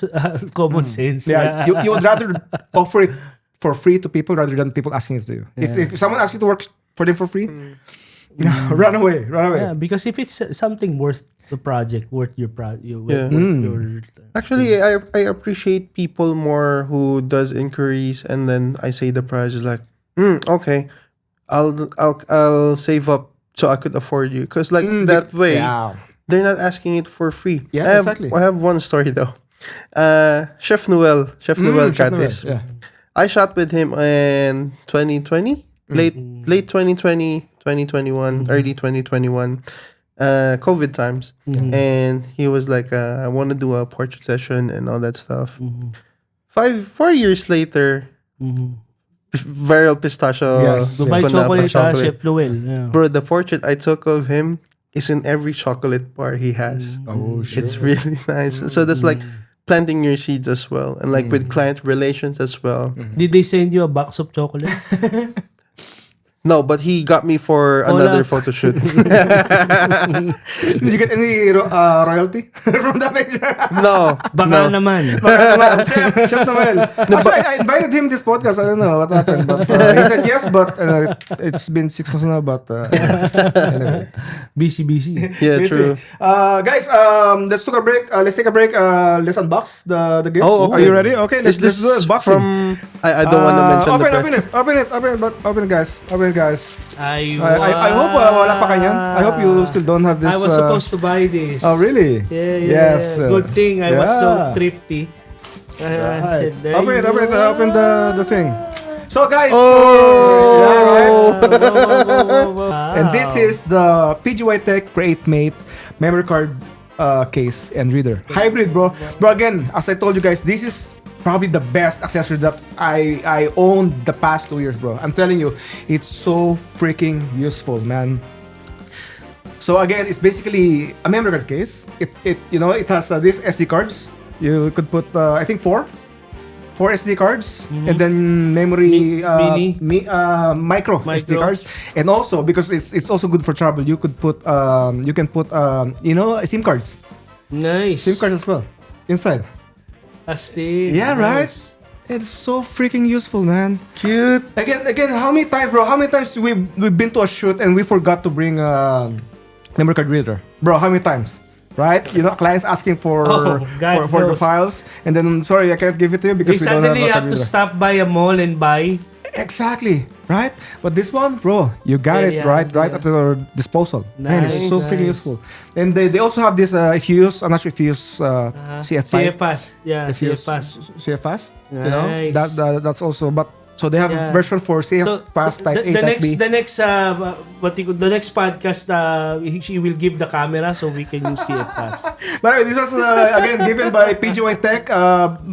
common sense.
Yeah, you would rather offer it for free to people rather than people asking it to you. If someone asks you to work for them for free, run away.
Yeah, because if it's something worth the project, worth your
Actually, I appreciate people more who does inquiries, and then I say the price is like, okay, I'll save up so I could afford you, because that way they're not asking it for free.
Yeah, exactly.
I have one story though. Chef Noel Catis.
Yeah.
I shot with him in 2020, late 2020, 2021, early 2021, COVID times. And he was like, I want to do a portrait session and all that stuff. 4 years later, viral pistachio.
Yes.
Dubai chocolate, Chef Noel. Yeah.
Bro, the portrait I took of him is in every chocolate bar he has.
Oh, shit.
It's really nice. So that's like planting your seeds as well, and like with client relations as well.
Did they send you a box of chocolate?
No, but he got me for another photo shoot.
Did you get any royalty from that picture?
No,
Baka naman.
Chef Noel. Actually, I invited him this podcast. I don't know what happened, but he said yes. But it's been 6 months now. But anyway,
Busy.
yeah,
Busy.
true.
Guys, let's take a break. Let's unbox the gifts.
Oh,
Are
okay.
you ready? Okay, let's do unboxing.
From? I don't want to mention the price.
Open it, guys.
I
hope wala pa kanyan. I hope you still don't have this.
I was supposed to buy this.
Oh, really?
Yeah.
Yes.
Good thing I was so
yeah.
thrifty. I said, there
Open
you
it.
go.
Open the thing. So guys, and this is the Pgytech Create memory card case and reader. Hybrid, bro. Bro, again, as I told you guys, this is probably the best accessory that I owned the past 2 years, bro. I'm telling you, it's so freaking useful, man. So again, it's basically a memory card case. It has these SD cards. You could put I think four SD cards, and then memory micro SD cards, and also because it's also good for travel, you can put SIM cards.
Nice.
SIM cards as well inside.
Astig.
Yeah, right.
Nice.
It's so freaking useful, man.
Cute.
Again, how many times, bro? How many times we've been to a shoot and we forgot to bring memory card reader, bro? How many times? Right? Clients asking for the files, and then sorry, I can't give it to you because we don't have a
suddenly
card
have to
reader.
stop by a mall and buy.
Exactly, right? But this one, bro, you got
Very
it right
handy,
at your disposal. Man, it's so
Nice.
freaking useful. And they also have this. If you use, I'm not sure if you use CF5.
CF Fast. Yeah,
If you
CF
use
Fast.
CF Fast,
Nice.
that's also. But so they have a version for CF Fast Type A, Type B.
The next podcast, she will give the camera so we can use CF Fast.
By the way, this was again given by Pgytech,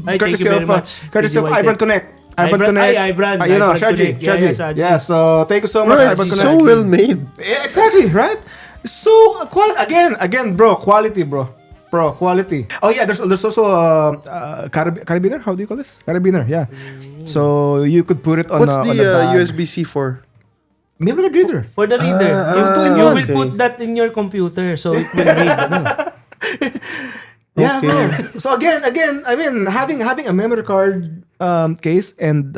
thank you very much,
courtesy of
Pgytech.
Ibran Connect.
Ibran.
Shaji.
Shaji.
Yeah, so thank you so much,
Bro,
Ibran
it's
Connect.
so well made.
Yeah, exactly, right? So again, bro, quality, bro. Quality. Oh yeah, there's also carabiner. How do you call this? Carabiner, yeah. So you could put it on.
What's
on
the
bag.
USB-C for?
Memory card reader.
For the reader. You will put that in your computer so it will read.
Yeah,
Okay.
bro. So again, I mean, having a memory card case and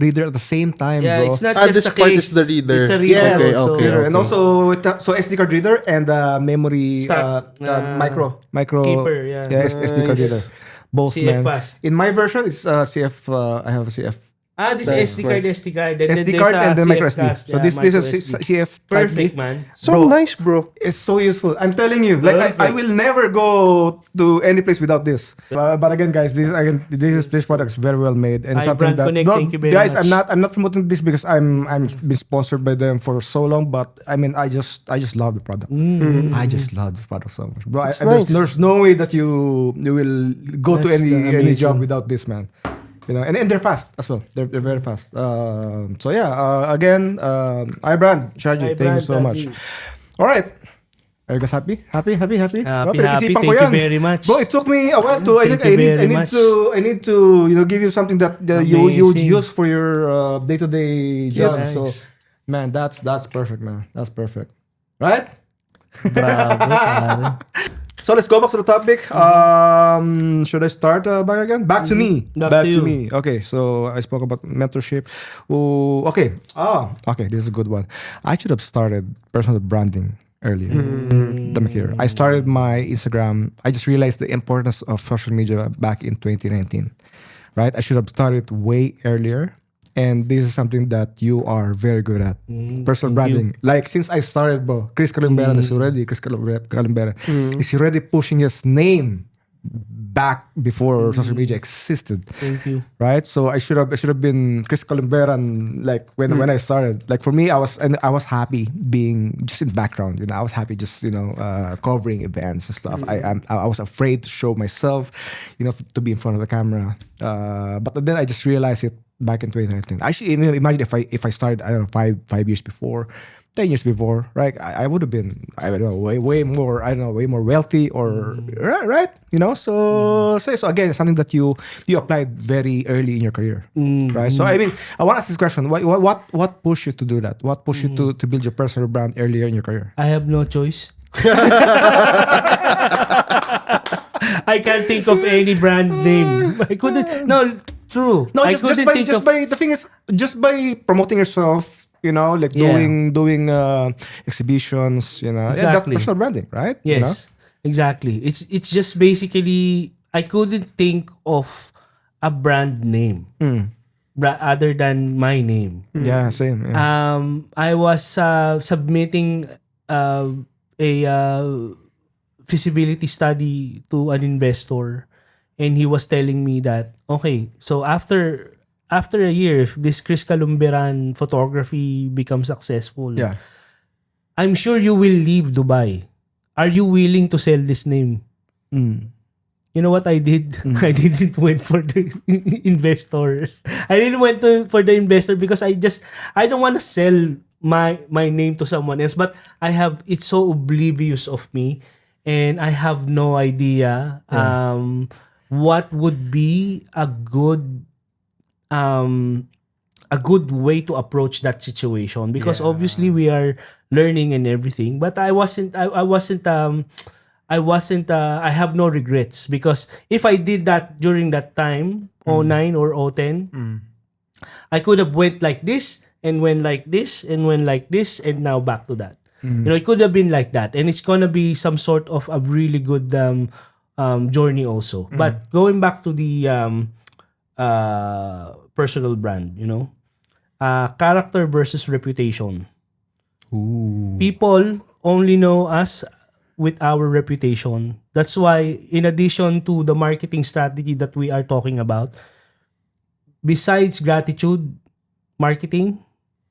reader at the same time,
Yeah,
bro.
it's not
This
just a
part
case.
is the reader.
It's a reader
Yes,
also.
okay.
And also so SD card reader and memory micro
Keeper, yeah.
SD card
Nice.
reader. Both,
CF
man.
fast.
In my version, it's CF. I have a CF
This
Nice,
SD card,
nice.
SD card. Then
SD
there's
card
a
and then micro
CF
SD.
cast.
So
Yeah,
this
micro
is
SD.
CF Type
Perfect,
B.
man.
So
Bro.
nice, bro.
It's so useful. I'm telling you, like I
Perfect.
will never go to any place without this. But again, guys, this product is very well made and
Hi,
something
Brand
that
Connect, thank you very
guys,
much.
I'm not promoting this because I'm been sponsored by them for so long. But I mean, I just love the product. I just love this product so much, bro.
nice.
There's no way that you will go to
That's
any
amazing.
job without this, man. And they're fast as well. They're very fast. So yeah, again, iBrand, Shaji, thank you so much. All right. Are you guys happy? Happy? Bro,
Happy.
pinag-isipan ko
Thank you
yan.
very much.
Bro, it took me a while to. I
Thank you very much.
need to give you something that you would
Amazing.
use for your day-to-day job.
nice.
So, man, that's perfect, man. That's perfect. Right?
Bravo, pare.
So let's go back to the topic. Should I start back again? Back to me.
Back to you.
me. Okay, so I spoke about mentorship. Ooh, okay. Okay, this is a good one. I should have started personal branding earlier. Let me hear. I started my Instagram. I just realized the importance of social media back in 2019. Right? I should have started way earlier. And this is something that you are very good at. Personal branding. Like since I started, bro, Chris Calumbera is already pushing his name back before social media existed.
Thank you.
Right? So I should have been Chris Calumbera like when I started. Like for me, I was happy being just in the background. I was happy just covering events and stuff. I was afraid to show myself, to be in front of the camera. But then I just realized it back in 2019. Actually, imagine if I started, I don't know, five years before, 10 years before, right? I would have been, I don't know, way more, way more wealthy or, right? So again, it's something that you applied very early in your career, right? So, I mean, I want to ask this question. What pushed you to do that? What pushed you to build your personal brand earlier in your career?
I have no choice. I can't think of any brand name. I couldn't. No, true.
No,
I
just
couldn't
by
think
just
of-
by the thing is just by promoting yourself, like
Yeah.
doing exhibitions, that's
Exactly.
personal branding, right?
Yes, exactly. It's just basically I couldn't think of a brand name other than my name.
Yeah, same. Yeah.
I was submitting a feasibility study to an investor, and he was telling me that okay, so after a year, if this Chris Calumberan photography becomes successful,
Yeah.
I'm sure you will leave Dubai. Are you willing to sell this name? You know what I did? I didn't went for the investor. I didn't went for the investor because I don't want to sell my name to someone else. But it's so oblivious of me, and I have no idea what would be a good way to approach that situation, because obviously we are learning and everything, but I have no regrets, because if I did that during that time, 09 or 010, I could have went like this and went like this and went like this and now back to that. It could have been like that, and it's gonna be some sort of a really good journey also. But going back to the personal brand, character versus reputation.
Ooh.
People only know us with our reputation. That's why, in addition to the marketing strategy that we are talking about, besides gratitude marketing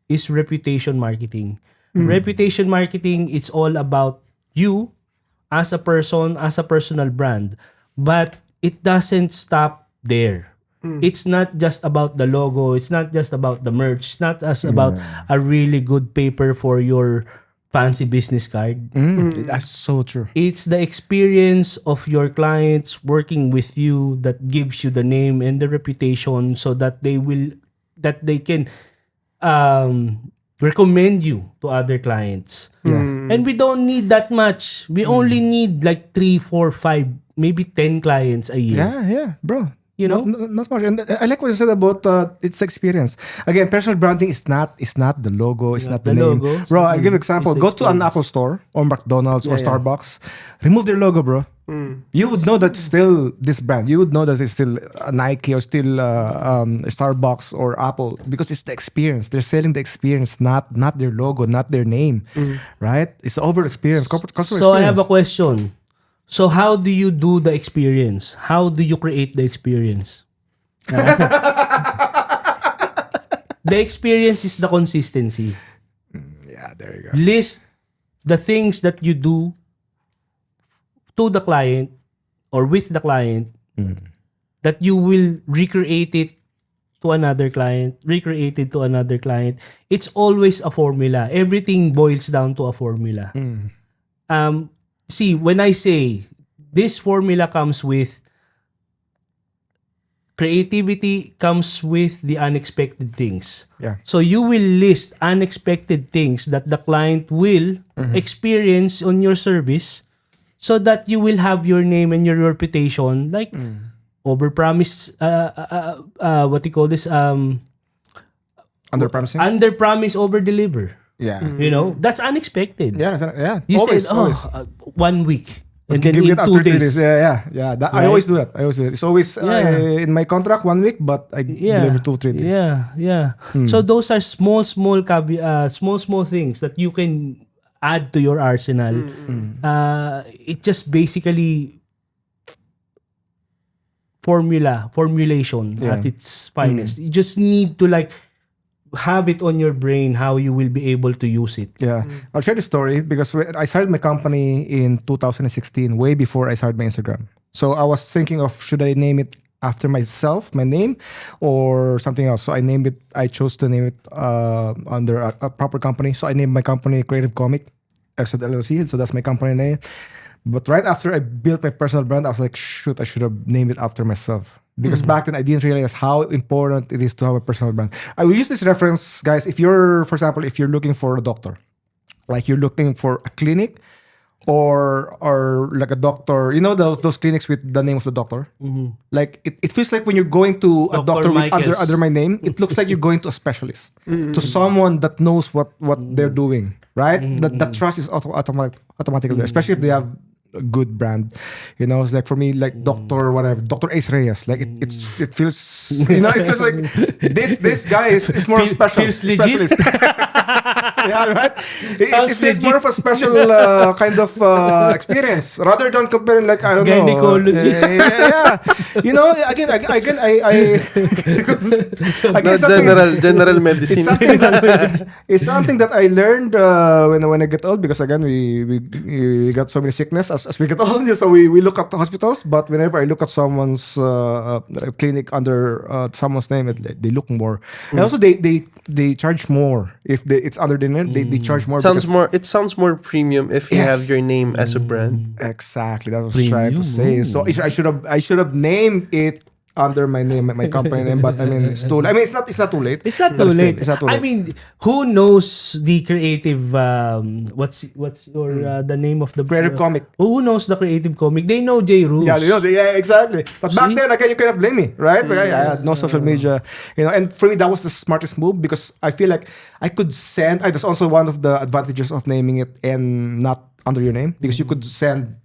is reputation marketing. Reputation marketing, it's all about you as a person, as a personal brand. But it doesn't stop there. It's not just about the logo. It's not just about the merch. It's not just about a really good paper for your fancy business card.
That's so true.
It's the experience of your clients working with you that gives you the name and the reputation, so that they can recommend you to other clients. And we don't need that much. We only need like 3, 4, 5, maybe 10 clients a year.
Yeah, bro.
You know?
Not much. And I like what you said about its experience. Again, personal branding is not the logo, it's not the name.
logo.
Bro, I'll give an example.
It's the
Go to an
experience.
Apple store or McDonald's or
Yeah.
Starbucks. Remove their logo, bro. You would know that still this brand. You would know that it's still Nike or still Starbucks or Apple, because it's the experience. They're selling the experience, not their logo, not their name, right? It's the overall experience, corporate customer
So I
experience.
have a question. So how do you do the experience? How do you create the experience? The experience is the consistency.
Yeah, there you go.
List the things that you do to the client or with the client, that you will recreate it to another client, recreate it to another client. It's always a formula. Everything boils down to a formula. See, when I say this formula comes with creativity, comes with the unexpected things.
Yeah.
So you will list unexpected things that the client will experience on your service, so that you will have your name and your reputation, like overpromise, what you call this,
Under promising?
under promise, over deliver.
Yeah.
That's unexpected.
Yeah.
You
Always,
said,
always.
1 week. And then
Give
in
it after
2
3
days.
Yeah. I
Right?
always do that. It's always
Yeah.
in my contract 1 week, but I deliver 2-3 days.
Yeah. So those are small things that you can add to your arsenal. It just basically formulation at its finest. You just need to have it on your brain how you will be able to use it.
Yeah. I'll share the story because I started my company in 2016, way before I started my Instagram. So I was thinking of, should I name it after myself, my name, or something else. So I named it. I chose to name it under a proper company. So I named my company Creative Comic, Exit LLC. So that's my company name. But right after I built my personal brand, I was like, shoot, I should have named it after myself. Because back then I didn't realize how important it is to have a personal brand. I will use this reference, guys. If you're, for example, if you're looking for a doctor, like you're looking for a clinic or like a doctor, you know those clinics with the name of the doctor. Like it feels like when you're going to a
Dr.
doctor with
Michaels.
under my name, it looks like you're going to a specialist, to someone that knows what they're doing, right? That trust is automatically there, especially if they have a good brand. You know, it's like for me, like Doctor whatever, Doctor Ace Reyes. Like it feels, you know, it feels like this guy is more special,
feels legit.
specialist. Yeah, right. It
Sounds
feels
legit.
more of a special kind of experience rather than comparing like I don't know.
Gynecology.
Yeah. You know, again, I
No,
guess something-
general medicine.
it's something that I learned when I get old, because again we got so many sickness as we get old, so we look at the hospitals. But whenever I look at someone's clinic under someone's name, they look more. And also they charge more if it's under the name. They charge more.
Sounds
because-
more. It sounds more premium if you
Yes.
have your name as a brand.
Exactly, that was trying to say.
Premium.
So I should have named it under my name, my company name. But I mean, it's too. I mean, it's not too late.
It's not
But
too
still,
late.
It's not too
I
late.
mean, who knows the creative? What's your the name of the
Creative Comic.
Who knows the creative comic? They know J Rules.
Yeah, you know, yeah, exactly. But back
See?
then, again, you cannot blame me, right? Because I had no social media, you know. And for me, that was the smartest move, because I feel like I could send. That's also one of the advantages of naming it and not under your name, because you could send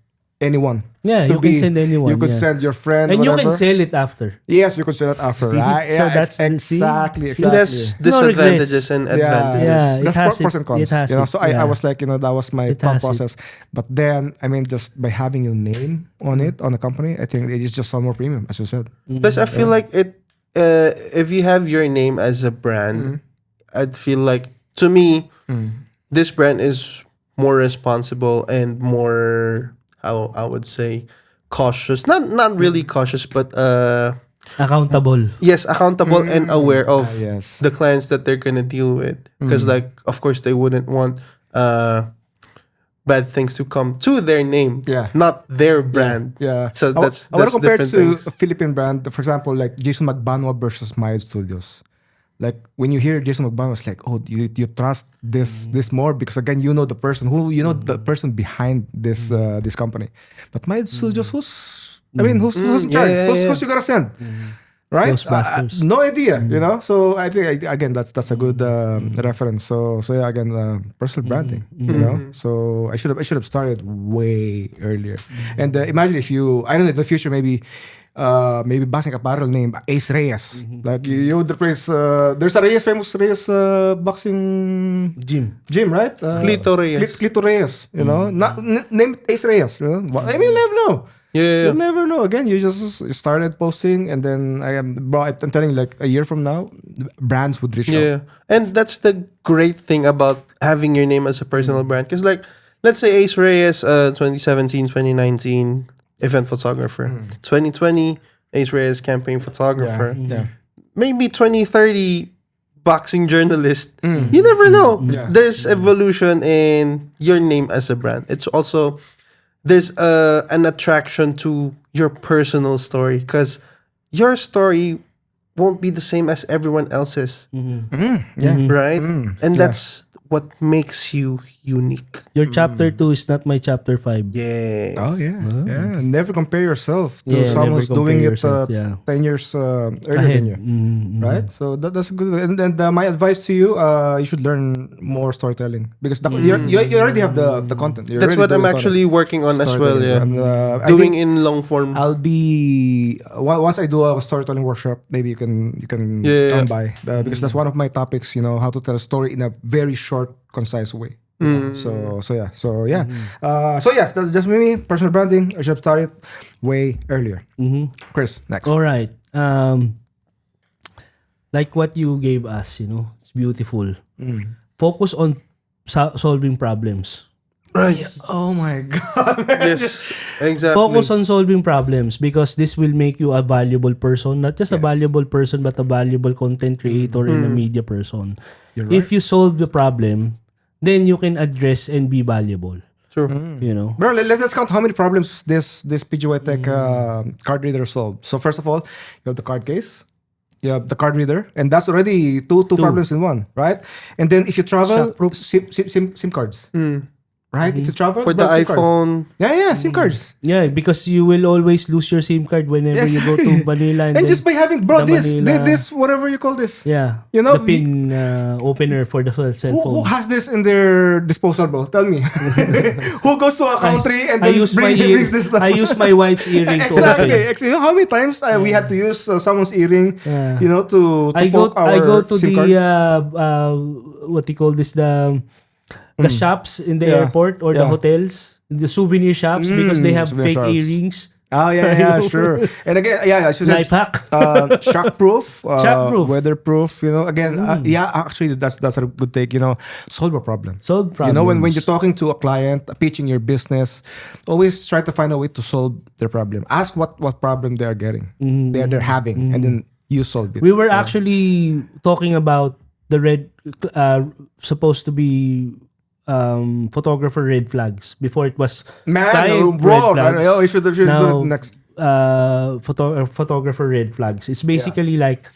anyone.
Yeah,
to
you can send anyone,
You could
yeah.
send your friend,
and
whatever.
you can sell it after.
Yes, you could sell it after.
See?
Right?
So
Yeah,
that's-
exactly.
see?
There's
No
disadvantages and
Yeah,
advantages.
Yeah, it
that's
has
pros and
it.
cons.
It has
you know,
it,
so I
yeah.
was like, you know, that was my
It
thought
has it.
process. But then, I mean, just by having your name on it, on the company, I think it is just some more premium, as you said.
Plus, I feel like it. If you have your name as a brand, I'd feel like, to me, this brand is more responsible and more, how I would say, cautious. Not really cautious, but
Accountable.
yes, accountable and aware of
yes.
the clients that they're gonna deal with. Because, like, of course, they wouldn't want bad things to come to their name,
Yeah.
not their brand.
Yeah.
So
I want to
that's
compare it
different
to
things.
a Philippine brand. For example, like Jason Magbanwa versus Mayad Studios. Like when you hear Jason Magbanwa, it's like, oh, you trust this more, because again, you know the person the person behind this this company. But Mayad Studios, who's in charge?
yeah,
Who's you gonna send? Right?
Ghostbusters.
No idea, you know. So I think again that's a good reference. So yeah, again, personal branding, you know. So I should have started way earlier. And imagine if I don't know, in the future maybe boxing apparel name Ace Reyes. Like you would replace. There's a famous Reyes boxing gym, right?
Clito Reyes.
Clito Reyes. You know, not named Ace Reyes. You know, I mean, you never know.
Yeah.
You never know. Again, you just started posting, and then I'm telling you, like a year from now, brands would reach out.
Yeah, and that's the great thing about having your name as a personal brand. Because, like, let's say Ace Reyes, 2017, 2019, event photographer. 2020, Ace Reyes, campaign photographer.
Yeah.
Maybe 2030, boxing journalist. You never know.
Yeah.
There's evolution in your name as a brand. It's also, there's an attraction to your personal story, because your story won't be the same as everyone else's, right? And that's what makes you unique.
Your chapter 2 is not my chapter 5.
Yes.
Oh yeah, yeah. Never compare yourself to
Yeah,
someone who's
never
doing
compare
it
yourself, yeah.
10 years earlier
Ahead.
than you, right? So that's a good. And my advice to you, you should learn more storytelling, because you already have the content. You're
That's
already
what I'm
doing
actually working on as well.
storytelling.
Yeah,
And, I
doing
think
in long form.
I'll be once I do a storytelling workshop. Maybe you can
Yeah.
come by, because that's one of my topics. You know, how to tell a story in a very short, concise way. So yeah. So that's just me. Personal branding. I should have started way earlier. Chris, next.
All right. Like what you gave us, it's beautiful. Focus on solving problems.
Right.
Oh my god.
Yes. Exactly.
Focus on solving problems because this will make you a valuable person, not just a valuable person, but a valuable content creator and a media person.
You're
If you solve the problem, then you can address and be valuable.
True.
You know.
Bro, let's count how many problems this Pgytech card reader solved. So first of all, you have the card case, you have the card reader, and that's already two problems in one, right? And then if you travel,
Shockproof.
SIM cards, right? If you travel
For the
SIM cards.
iPhone.
Yeah, SIM cards.
Yeah, because you will always lose your SIM card whenever you go to Manila.
And
then
just by having, bro,
the
this,
Manila-
this, whatever you call this.
yeah,
You know,
the pin opener for the cell
Who
phone.
has this in their disposal, bro? Tell me. Who goes to a country and
I
then
use my
brings this?
I use my wife's earring to
Exactly.
open.
You know how many times we had to use someone's earring, you know, to
I go
poke our
I go to
SIM
the
cards?
what do you call this, the shops in the
Yeah.
airport or the hotels, the souvenir shops, because they have
souvenir
fake
shops.
earrings.
Oh yeah, sure. And again, yeah, she said
Life hack.
shockproof,
Shockproof.
weatherproof. You know, again, yeah, actually, that's a good take. You know, solve a problem.
Solve
You know, when
problems.
you're talking to a client, pitching your business, always try to find a way to solve their problem. Ask what problem they are getting, they're having, and then you solve it.
We were actually talking about the red, supposed to be photographer red flags before it was client
bro,
red flags.
we should do
Now,
it next.
Photographer red flags. It's basically like,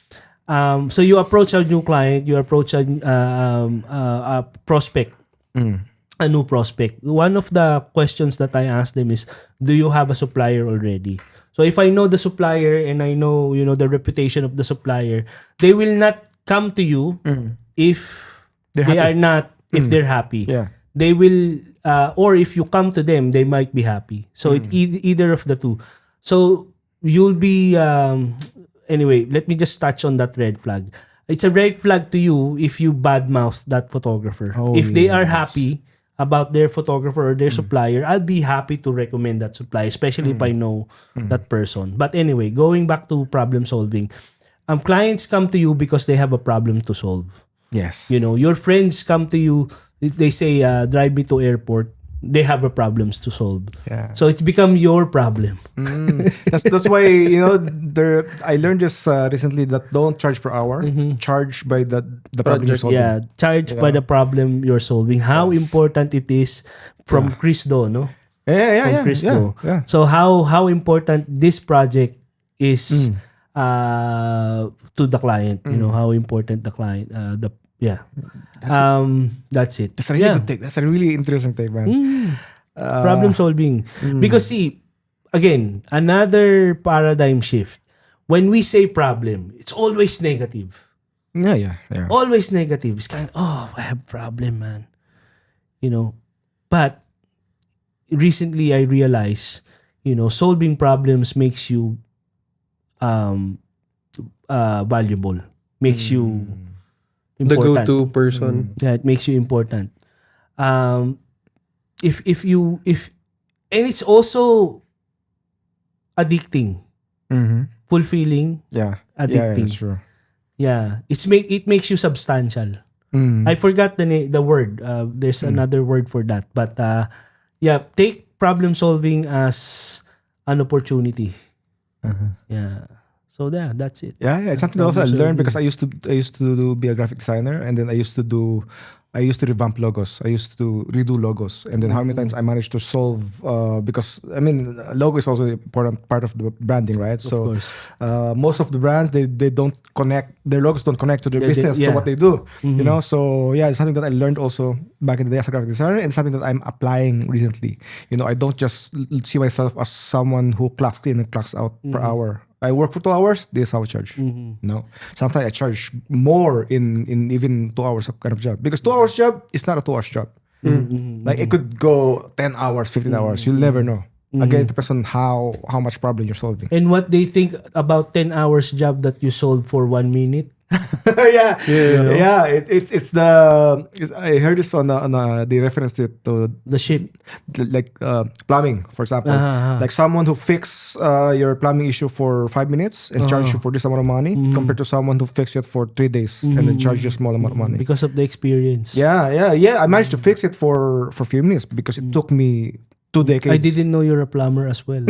so you approach a new client, you approach a prospect, a new prospect. One of the questions that I ask them is, do you have a supplier already? So if I know the supplier and I know, you know, the reputation of the supplier, they will not come to you if
They're
they
happy.
are not, if they're happy.
Yeah.
They will, or if you come to them, they might be happy. So it either of the two. So you'll be, anyway, let me just touch on that red flag. It's a red flag to you if you badmouth that photographer.
Oh,
If they are
yes.
happy about their photographer or their supplier, I'll be happy to recommend that supplier, especially if I know that person. But anyway, going back to problem solving, clients come to you because they have a problem to solve.
Yes.
You know, your friends come to you, they say, drive me to airport. They have a problems to solve.
Yeah.
So it's become your problem.
That's why, you know, I learned this recently, that don't charge per hour, charge by the problem you're
Project,
solving.
Yeah, charge by the problem you're solving. How important it is from Chris Do, no? From Chris Do.
yeah.
So how important this project is to the client, you know, how important the client, that's it.
That's a really good take. That's a really interesting take, man.
Problem solving. Because see, again, another paradigm shift. When we say problem, it's always negative.
Yeah.
Always negative. It's kind of, oh, I have problem, man. You know, but recently I realized, you know, solving problems makes you valuable. Makes you
The
important.
go-to person.
Yeah, it makes you important. If and it's also addicting, fulfilling,
Yeah,
addicting.
that's true.
Yeah, it makes you substantial. I forgot the word. There's another word for that, but yeah, take problem solving as an opportunity. Yeah. So yeah, that's it.
Yeah, it's something also I learned because I used to be a graphic designer, and then I used to revamp logos. I used to redo logos, and then how many times I managed to solve because I mean, logo is also an important part of the branding, right? So most of the brands they don't connect, their logos don't connect to their business, to what they do. You know, so yeah, it's something that I learned also back in the day as a graphic designer, and it's something that I'm applying recently. You know, I don't just see myself as someone who clocks in and clocks out per hour. I work for 2 hours, this is how I charge. No. Sometimes I charge more in even 2 hours of kind of job. Because 2 hours job is not a 2 hours job. Like it could go 10 hours, 15 hours. You'll never know. Again, it depends on how much problem you're solving.
And what they think about 10 hours job that you solve for 1 minute.
yeah. It's the I heard this on the reference to
The ship.
like plumbing, for example. Like someone who fix your plumbing issue for 5 minutes and charge you for this amount of money, compared to someone who fix it for 3 days and then charge you a small amount of money.
Because of the experience.
Yeah. I managed to fix it for a few minutes because it took me 2 decades.
I didn't know you're a plumber as well.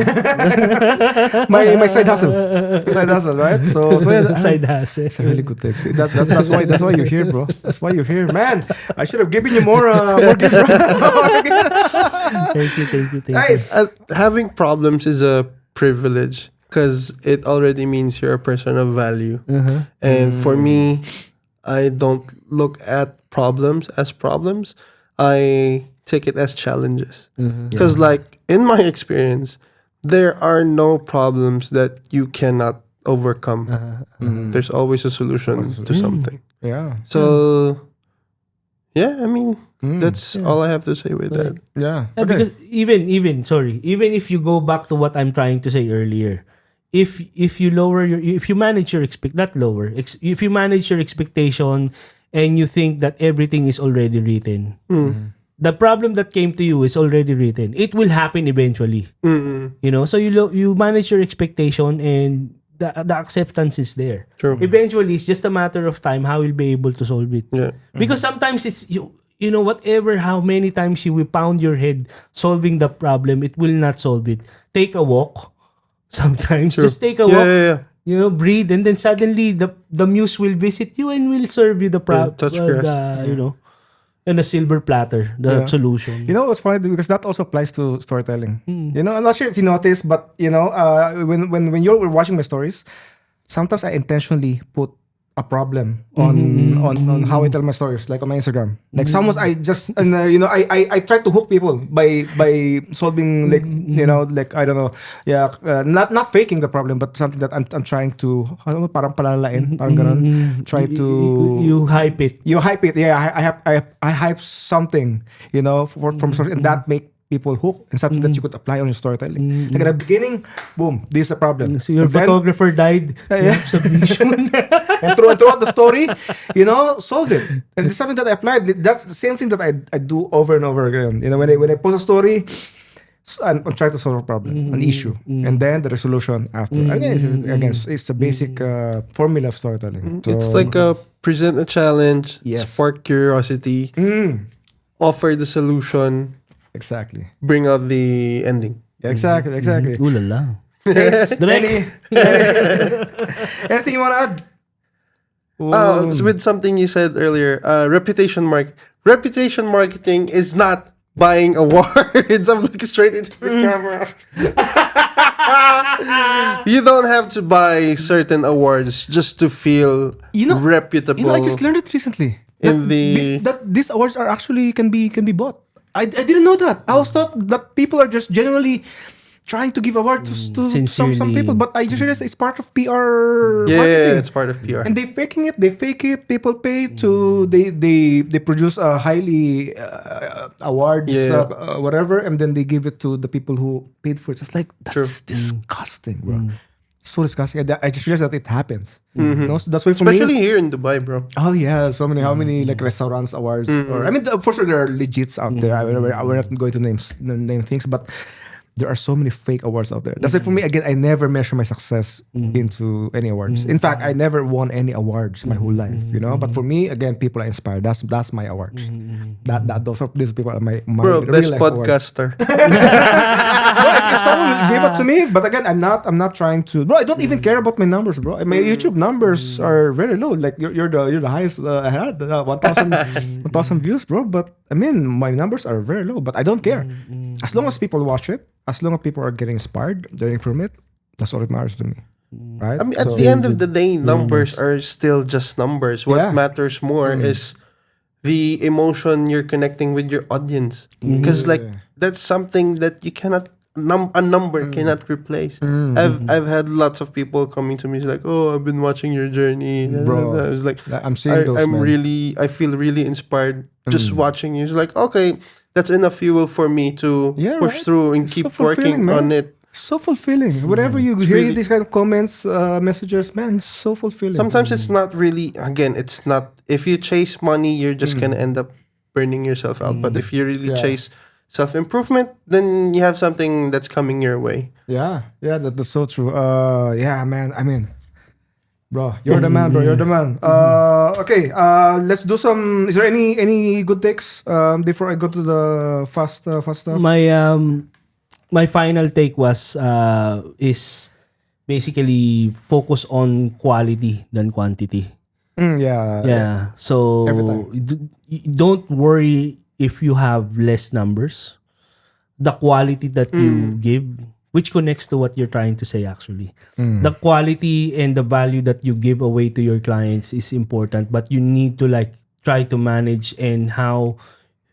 my side hustle, right? So yeah,
Side hustle.
it's a really good thing. See, that's why you're here, bro. That's why you're here, man. I should have given you more gift.
Thank you.
Nice.
Having problems is a privilege because it already means you're a person of value. And for me, I don't look at problems as problems. I take it as challenges. Because like in my experience, there are no problems that you cannot overcome. There's always a solution to something.
Yeah.
So yeah, I mean that's all I have to say with that.
Yeah.
Yeah, because even if you go back to what I'm trying to say earlier, if you lower your if you manage your if you manage your expectation and you think that everything is already written, the problem that came to you is already written. It will happen eventually. You know, so you manage your expectation and the acceptance is there.
True.
Eventually, it's just a matter of time how you'll be able to solve it.
Yeah.
Because sometimes it's you know, whatever how many times you will pound your head solving the problem, it will not solve it. Take a walk. Sometimes just take a walk.
Yeah.
You know, breathe, and then suddenly the muse will visit you and will serve you the
touch grass.
you know, and a silver platter, the solution.
You know what's funny, because that also applies to storytelling. You know, I'm not sure if you noticed, but you know, when you're watching my stories, sometimes I intentionally put a problem on how I tell my stories, like on my Instagram. Like someone's I just you know, I try to hook people by solving, like you know, like I don't know, not faking the problem, but something that I'm trying to parang palalain, parang ganon. Try to
you hype it.
You hype it. Yeah, I hype something, you know, from source, and that make people hook, and something that you could apply on your storytelling. Like at the beginning, boom, this is a problem.
So your
And then-
photographer died. You have submission.
and throughout the story, you know, solve it. And it's something that I applied. That's the same thing that I do over and over again. You know, when I post a story, I'm trying to solve a problem, an issue, and then the resolution after. Again, it's a basic formula of storytelling. So,
It's like a present a challenge,
Yes.
spark curiosity, offer the solution,
exactly.
bring out the ending.
Yeah, exactly.
Ooh la la.
Yes.
Direct.
Anything you want to add?
So with something you said earlier, reputation marketing is not buying awards. I'm looking straight into the camera. You don't have to buy certain awards just to feel reputable.
You know, I just learned it recently. That these awards are actually can be bought. I didn't know that. I always thought that people are just generally trying to give awards to some people, but I just realized it's part of PR marketing.
It's part of PR.
And they fake it. People pay to they produce a highly awards whatever, and then they give it to the people who paid for it. It's like that's disgusting, bro. So disgusting. I just realized that it happens. You know? So that's why for
Especially
me,
here in Dubai, bro.
oh yeah, so many how many like restaurants awards, or I mean, for sure there are legits out there. We're not going to name things, but there are so many fake awards out there. That's why for me, again, I never measure my success into any awards. In fact, I never won any awards my whole life, you know. But for me, again, people are inspired. That's my awards. These people are my
Bro,
real
best
life awards.
podcaster.
If someone gave it to me, but again, I'm not trying to. Bro, I don't even care about my numbers, bro. My YouTube numbers are very low. Like you're the highest I had, 1,000 views, bro. But I mean, my numbers are very low. But I don't care. As long as people watch it, as long as people are getting inspired, learning from it, that's all that matters to me, right?
I mean, at the end of the day, numbers are still just numbers. What matters more is the emotion you're connecting with your audience. Because like that's something that you cannot a number cannot replace. I've had lots of people coming to me like, "Oh, I've been watching your journey."
Bro,
I was like,
I'm seeing those.
I feel really inspired just watching you. It's like, okay, that's enough fuel for me to push through and
It's
keep
so fulfilling,
working
man.
on it.
So fulfilling. Whenever you hear
really-
these kind of comments, messages, man, it's so fulfilling.
Sometimes it's not really, again, it's not, if you chase money, you're just going to end up burning yourself out. But if you really chase self-improvement, then you have something that's coming your way.
Yeah, that's so true. Yeah, man. I mean, bro, you're the man, bro. You're the man. Okay, let's do some. Is there any good takes before I go to the fast stuff?
My final take is basically focus on quality than quantity.
Yeah.
So
Every time.
don't worry if you have less numbers. The quality that you give, which connects to what you're trying to say actually. The quality and the value that you give away to your clients is important, but you need to like try to manage and how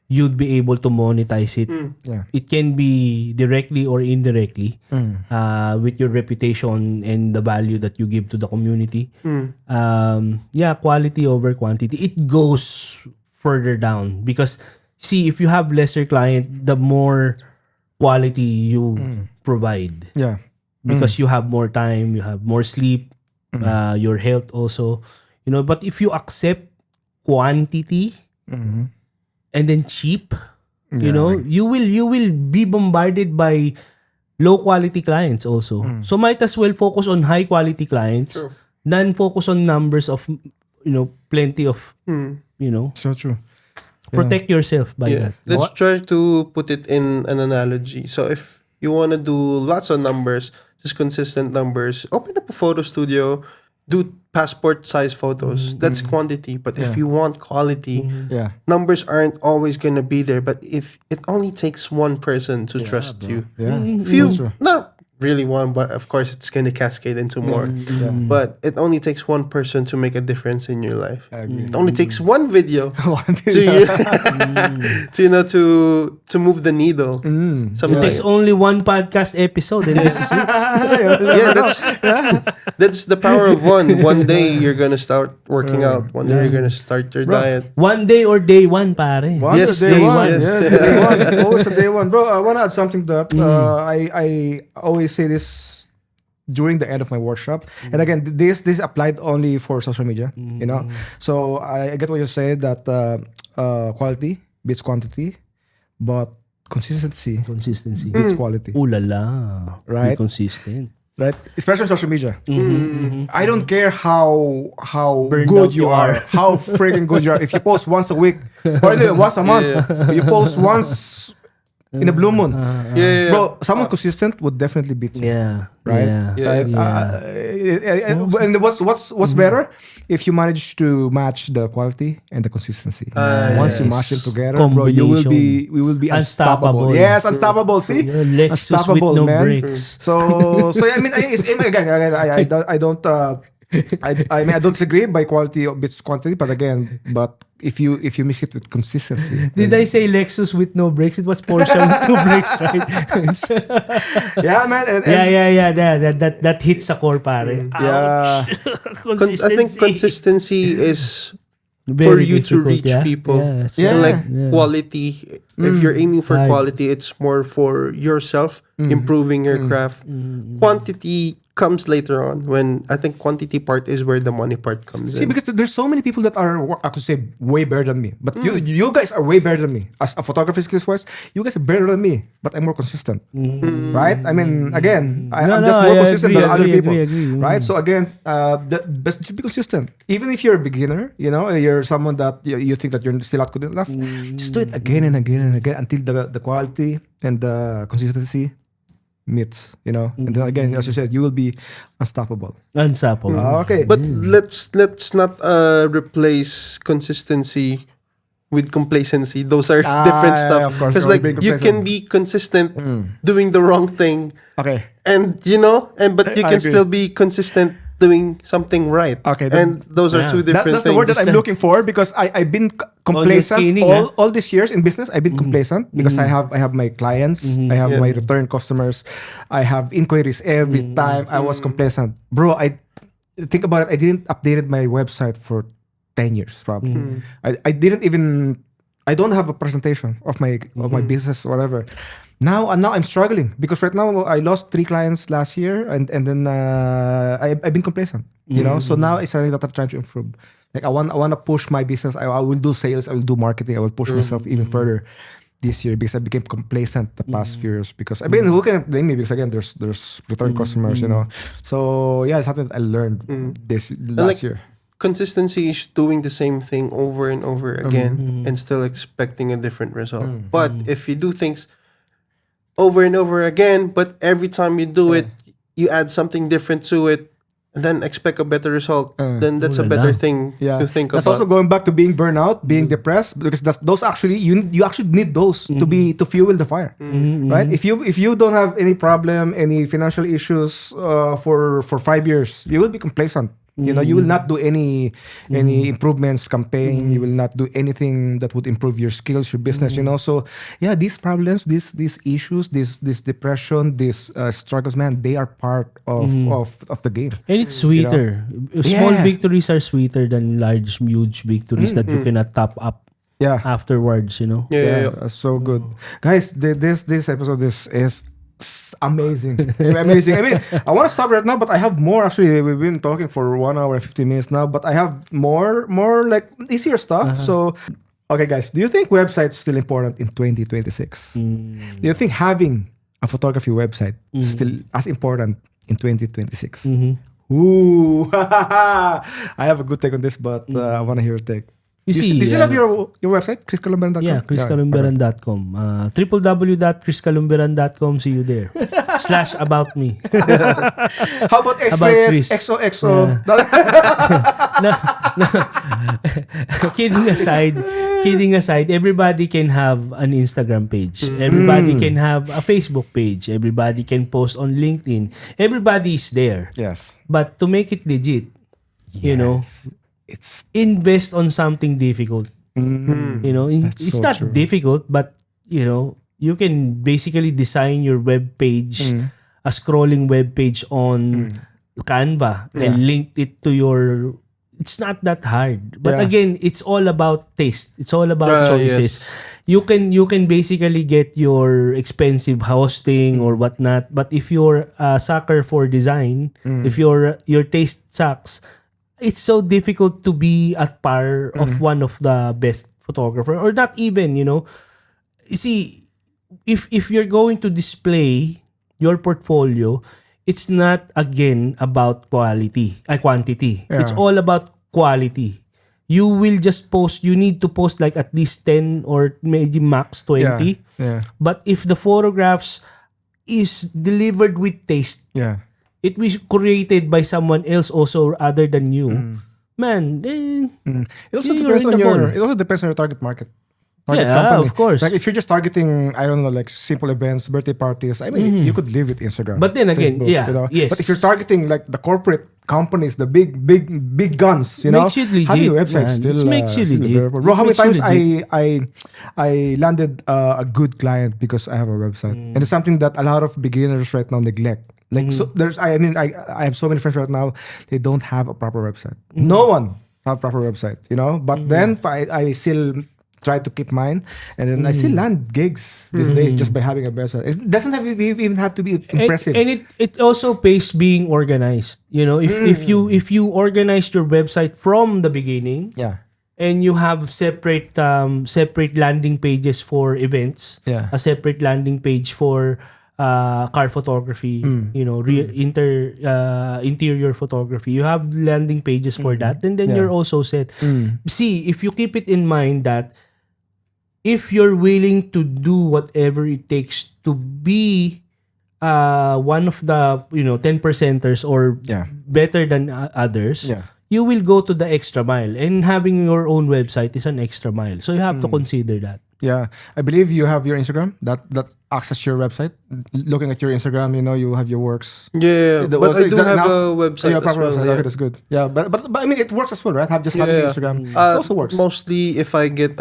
you'd be able to monetize it.
Yeah.
It can be directly or indirectly with your reputation and the value that you give to the community. Quality over quantity. It goes further down because see, if you have lesser client, the more quality you provide
Yeah.
because you have more time, you have more sleep, your health also, but if you accept quantity and then cheap, you will be bombarded by low quality clients also. So might as well focus on high quality clients than focus on numbers of plenty of
So true.
protect yourself by that.
Let's try to put it in an analogy. So if you want to do lots of numbers, just consistent numbers, open up a photo studio, do passport size photos. That's quantity. But if you want quality,
Yeah.
numbers aren't always going to be there. But if it only takes one person to trust you,
Yeah.
if you, not really one, but of course it's going to cascade into more. But it only takes one person to make a difference in your life.
I agree.
It only takes one video
One
to
video.
to move the needle.
It
Something
takes only one podcast episode and this is it.
that's the power of one. One day you're gonna start working out. One day you're gonna start your diet.
One day or day one, pare.
Once
Yes,
a day
yes,
one.
yes.
Yeah, day one. Always a day one. Bro, I want to add something to that. I always say this during the end of my workshop. And again, this applied only for social media, So I get what you said that quality beats quantity, but consistency
Consistency.
beats quality.
Ooh la la.
Right.
Be consistent.
Right? Especially on social media. I don't care how
Burned
good
out
you
you
are,
are.
how freaking good you are. If you post once a week, or once a month, you post once in a blue moon. Bro, someone consistent would definitely beat you.
Yeah.
Right?
Yeah.
And what's better if you manage to match the quality and the consistency. Once you mash them together, bro, we will be unstoppable.
Unstoppable.
Yes, unstoppable. See,
You're Lexus
unstoppable,
with no
man.
brakes.
So I mean, I don't disagree by quality beats quantity, but if you mix it with consistency,
Did I say Lexus with no brakes? It was Porsche with two brakes, right?
yeah, man, and
That hits a core, pare.
yeah.
I think consistency is for
Very
you to
difficult,
reach
yeah?
people.
Yes.
Yeah.
Like quality. If you're aiming for
Right.
quality, it's more for yourself, improving your craft. Quantity comes later on when I think quantity part is where the money part comes
See,
in.
because there's so many people that are, I could say, way better than me. But you guys are way better than me. As a photography skills wise, you guys are better than me. But I'm more consistent. Right? I mean, again, I'm just more consistent than other people.
Agree.
Right? So again, just be consistent. Even if you're a beginner, you're someone that you think that you're still not good enough, just do it again and again and again until the quality and the consistency meets, and then again, as you said, you will be unstoppable.
Unstoppable.
Okay.
But let's not replace consistency with complacency. Those are different
yeah,
stuff.
of course.
Because
Don't
like
be
you
complacent.
can be consistent doing the wrong thing,
Okay.
and but you
I
can
agree.
still be consistent doing something right.
Okay,
and those are two different
That's
things.
the word that I'm looking for because I've been complacent
skinny,
all these years in business. I've been complacent because I have my clients, I have my return customers, I have inquiries every time. I was complacent, bro. I think about it. I didn't updated my website for 10 years probably. I didn't even. I don't have a presentation of my business or whatever. Now I'm struggling because right now I lost 3 clients last year, and then I've been complacent. So now it's something that I'm trying to improve. Like I want to push my business. I will do sales. I will do marketing. I will push myself even further this year because I became complacent the past few years. Because I mean, who can blame me? Because again, there's return customers. So yeah, it's something that I learned this last year.
Consistency is doing the same thing over and over again and still expecting a different result. But if you do things over and over again, but every time you do it, you add something different to it, and then expect a better result, then that's a better thing to think
that's
about.
also going back to being burnout, being depressed, because those actually you actually need those to fuel the fire, right? If you don't have any problem, any financial issues for 5 years, you will be complacent. You will not do any improvements campaign. You will not do anything that would improve your skills, your business. So yeah, these problems, these issues, this depression, these struggles, man, they are part of the game.
And it's sweeter. Small victories are sweeter than large, huge victories that you cannot top up afterwards.
Yeah.
So good, guys. This episode is amazing. Amazing. I mean, I want to stop right now, but I have more. Actually, we've been talking for 1 hour and 15 minutes now, but I have more like easier stuff. So, okay, guys, do you think websites still important in 2026? Do you think having a photography website is still as important in 2026? Ooh, I have a good take on this, but I want to hear your take. Do you still have your website? ChrisCalumberan.com?
Yeah, ChrisCalumberan.com. www.chriscalumberan.com. See you there. /about me.
How about
Chris.
XOXO?
Kidding aside, everybody can have an Instagram page. Everybody can have a Facebook page. Everybody can post on LinkedIn. Everybody is there.
Yes.
But to make it legit, it's invest on something difficult. It's
so
not
true.
difficult, but you can basically design your web page, a scrolling web page on Canva, and link it to your. It's not that hard, but again, it's all about taste. It's all about choices.
Yes.
You can basically get your expensive hosting or whatnot, but if you're a sucker for design, if your taste sucks, it's so difficult to be at par of one of the best photographer, or not even. You see, if you're going to display your portfolio, it's not again about quantity. It's all about quality. You will just post. You need to post like at least 10 or maybe max 20.
Yeah.
But if the photographs is delivered with taste, it was created by someone else also other than you, man.
It also
you're
depends
in
on
the ball.
It also depends on your target market.
Of course.
Like if you're just targeting, I don't know, like simple events, birthday parties. I mean, you could live with Instagram.
But then again,
Facebook,
yes.
But if you're targeting like the corporate companies, the big guns,
Makes you legit,
having a website
man.
still
It makes you
still
legit.
very- Bro, how many
Makes you
times I landed a good client because I have a website, and it's something that a lot of beginners right now neglect. Like so, I have so many friends right now, they don't have a proper website. No one have a proper website, But then I still try to keep mine, and then I still land gigs these days just by having a website. It doesn't even have to be impressive.
And it also pays being organized. If you organize your website from the beginning, and you have separate landing pages for events, a separate landing page for car photography, interior photography. You have landing pages for that, and then you're also set. See, if you keep it in mind that if you're willing to do whatever it takes to be one of the 10%ers or better than others, you will go to the extra mile, and having your own website is an extra mile, so you have to consider that.
I believe you have your Instagram that access your website. Looking at your Instagram, you have your works.
But I do have a website
a proper
as well.
website. Okay, that's good. But I mean, it works as well, right? Having Instagram it also works.
Mostly, if I get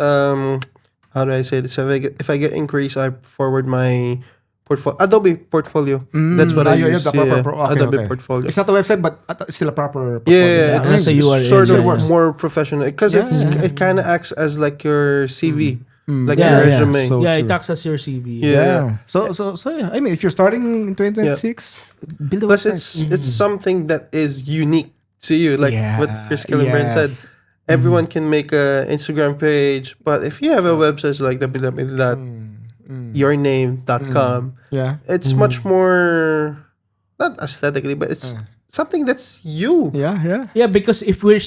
how do I say this? If I get inquiries, I forward my portfolio, Adobe portfolio. That's what I use. Adobe portfolio.
It's not a website, but still a proper
portfolio.
That's a URL.
Sort of more professional because it kind of acts as like your CV. like
Yeah,
your
yeah.
resume.
So
yeah,
true.
it acts as your CV.
Yeah.
So yeah. I mean, if you're starting in 2026, build a
Plus,
website.
it's something that is unique to you, like what Chris Killenbrand said.
yes.
Everyone can make a Instagram page, but if you have a website like www.yourname.com,
Yeah.
it's much more not aesthetically, but it's something that's you.
Yeah. Yeah.
Yeah, because if we're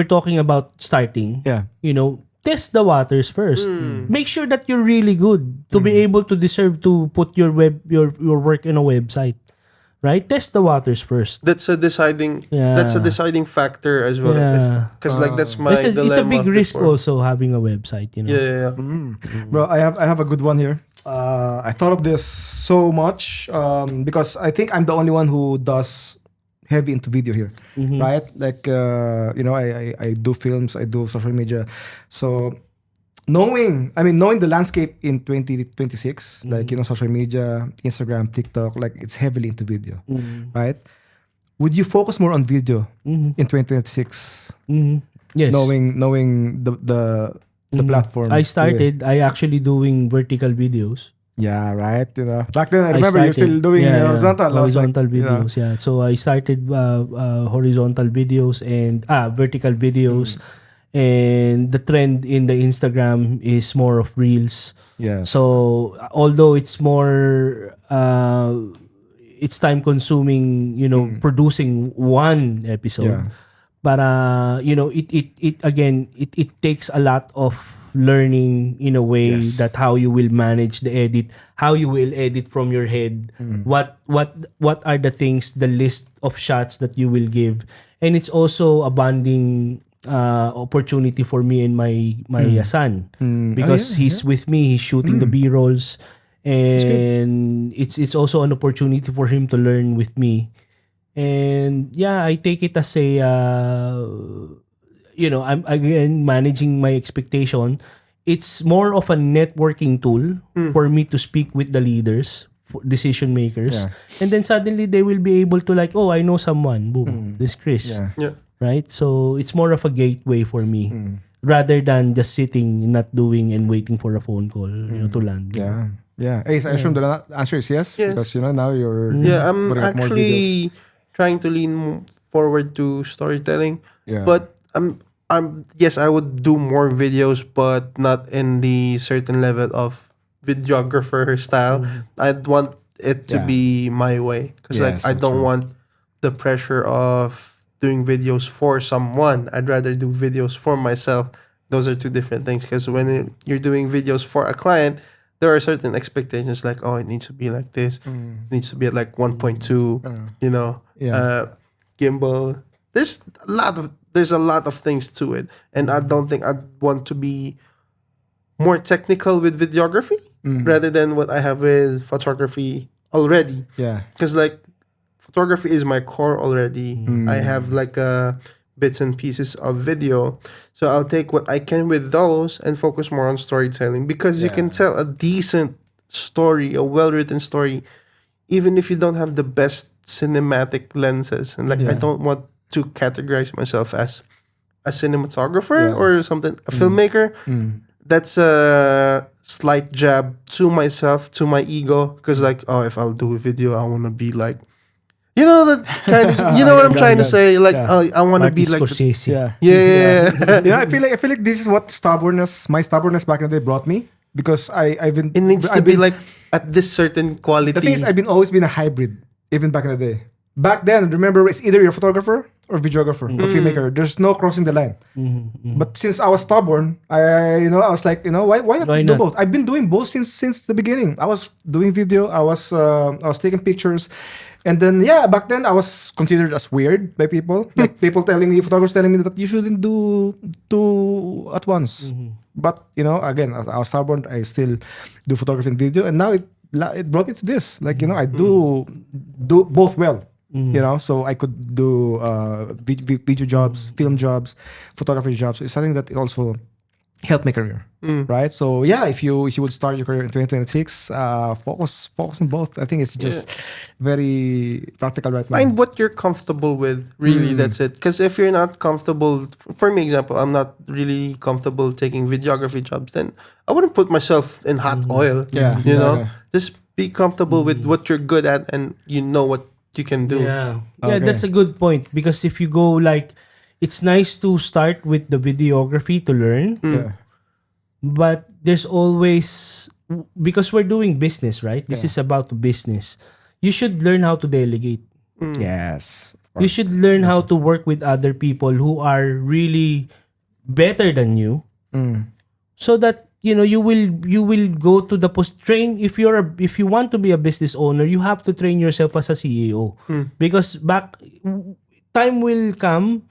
talking about starting,
Yeah.
test the waters first. Make sure that you're really good to be able to deserve to put your work in a website. Right? Test the waters first.
That's a deciding.
Yeah.
That's a deciding factor as well.
Yeah.
Because like that's my
It's a
dilemma
big risk
before.
also having a website,
Yeah.
Bro, I have a good one here. I thought of this so much because I think I'm the only one who does heavy into video here, right? Like I do films, I do social media, so knowing the landscape in 2026, like social media, Instagram, TikTok, like it's heavily into video, right? Would you focus more on video in 2026?
Yes.
Knowing the platform.
I started actually doing vertical videos.
Yeah, right. Back then I remember you're still doing horizontal. I was like,
horizontal videos. Yeah, so I started horizontal videos and vertical videos, and the trend in the Instagram is more of reels.
Yes.
So although it's more it's time consuming, producing one episode.
Yeah.
But it takes a lot of learning in a way
Yes.
that how you will manage the edit, how you will edit from your head, what are the things, the list of shots that you will give, and it's also a bonding opportunity for me and my son because he's with me, he's shooting the B-rolls, and it's also an opportunity for him to learn with me. And yeah, I take it as a I'm again managing my expectation. It's more of a networking tool for me to speak with the leaders, decision makers,
Yeah.
and then suddenly they will be able to like, oh, I know someone. Boom, this Chris,
Yeah.
right? So it's more of a gateway for me rather than just sitting, not doing, and waiting for a phone call, to land.
Yeah. Yeah. Hey, I assume the answer is yes.
Yes.
Because now you're
I'm
putting up more videos.
actually trying to lean forward to storytelling.
Yeah.
But yes, I would do more videos, but not in the certain level of videographer style. I'd want it to
Yeah.
be my way because
Yes,
I
that's
don't
true.
want the pressure of doing videos for someone. I'd rather do videos for myself. Those are two different things because when you're doing videos for a client, there are certain expectations like, oh, it needs to be like this, it needs to be at like 1.2, gimbal. There's a lot of things to it, and I don't think I'd want to be more technical with videography rather than what I have with photography already.
Yeah.
Because like photography is my core already. I have like bits and pieces of video, so I'll take what I can with those and focus more on storytelling because you can tell a decent story, a well-written story, even if you don't have the best cinematic lenses. And like I don't want to categorize myself as a cinematographer or something, a filmmaker. That's a slight jab to myself, to my ego, because like, oh, if I'll do a video, I want to be like, that kind of, what I'm trying to say, like, oh, I want to be
Martin
like,
Scorsese.
yeah.
I feel like this is what my stubbornness back in the day brought me because I've been.
It needs to
I've
be
been-
like at this certain quality.
The thing is, I've always been a hybrid, even back in the day. Back then, remember, it's either you're a photographer or videographer or filmmaker. There's no crossing the line. But since I was stubborn, I was like, why not
Why
do
not?
both? I've been doing both since the beginning. I was doing video. I was taking pictures, and then back then I was considered as weird by people. Like photographers telling me that you shouldn't do two at once. But again, I was stubborn. I still do photography and video, and now it brought me to this. Like I do both well. So I could do video jobs, film jobs, photography jobs. It's something that it also help my career, right? So yeah, if you would start your career in 2026, focus on both. I think it's just very practical right now.
Find what you're comfortable with. Really, that's it. Because if you're not comfortable, for me, example, I'm not really comfortable taking videography jobs. Then I wouldn't put myself in hot oil.
Yeah,
you know,
yeah.
just be comfortable with what you're good at, and you know what you can do.
Yeah.
Okay.
Yeah, that's a good point because if you go like it's nice to start with the videography to learn,
Yeah.
but there's always because we're doing business, right? This
Yeah.
is about business. You should learn how to delegate.
Yes. of
You
course.
should learn how to work with other people who are really better than you so that you know you will go to the post train if you want to be a business owner, you have to train yourself as a CEO because time will come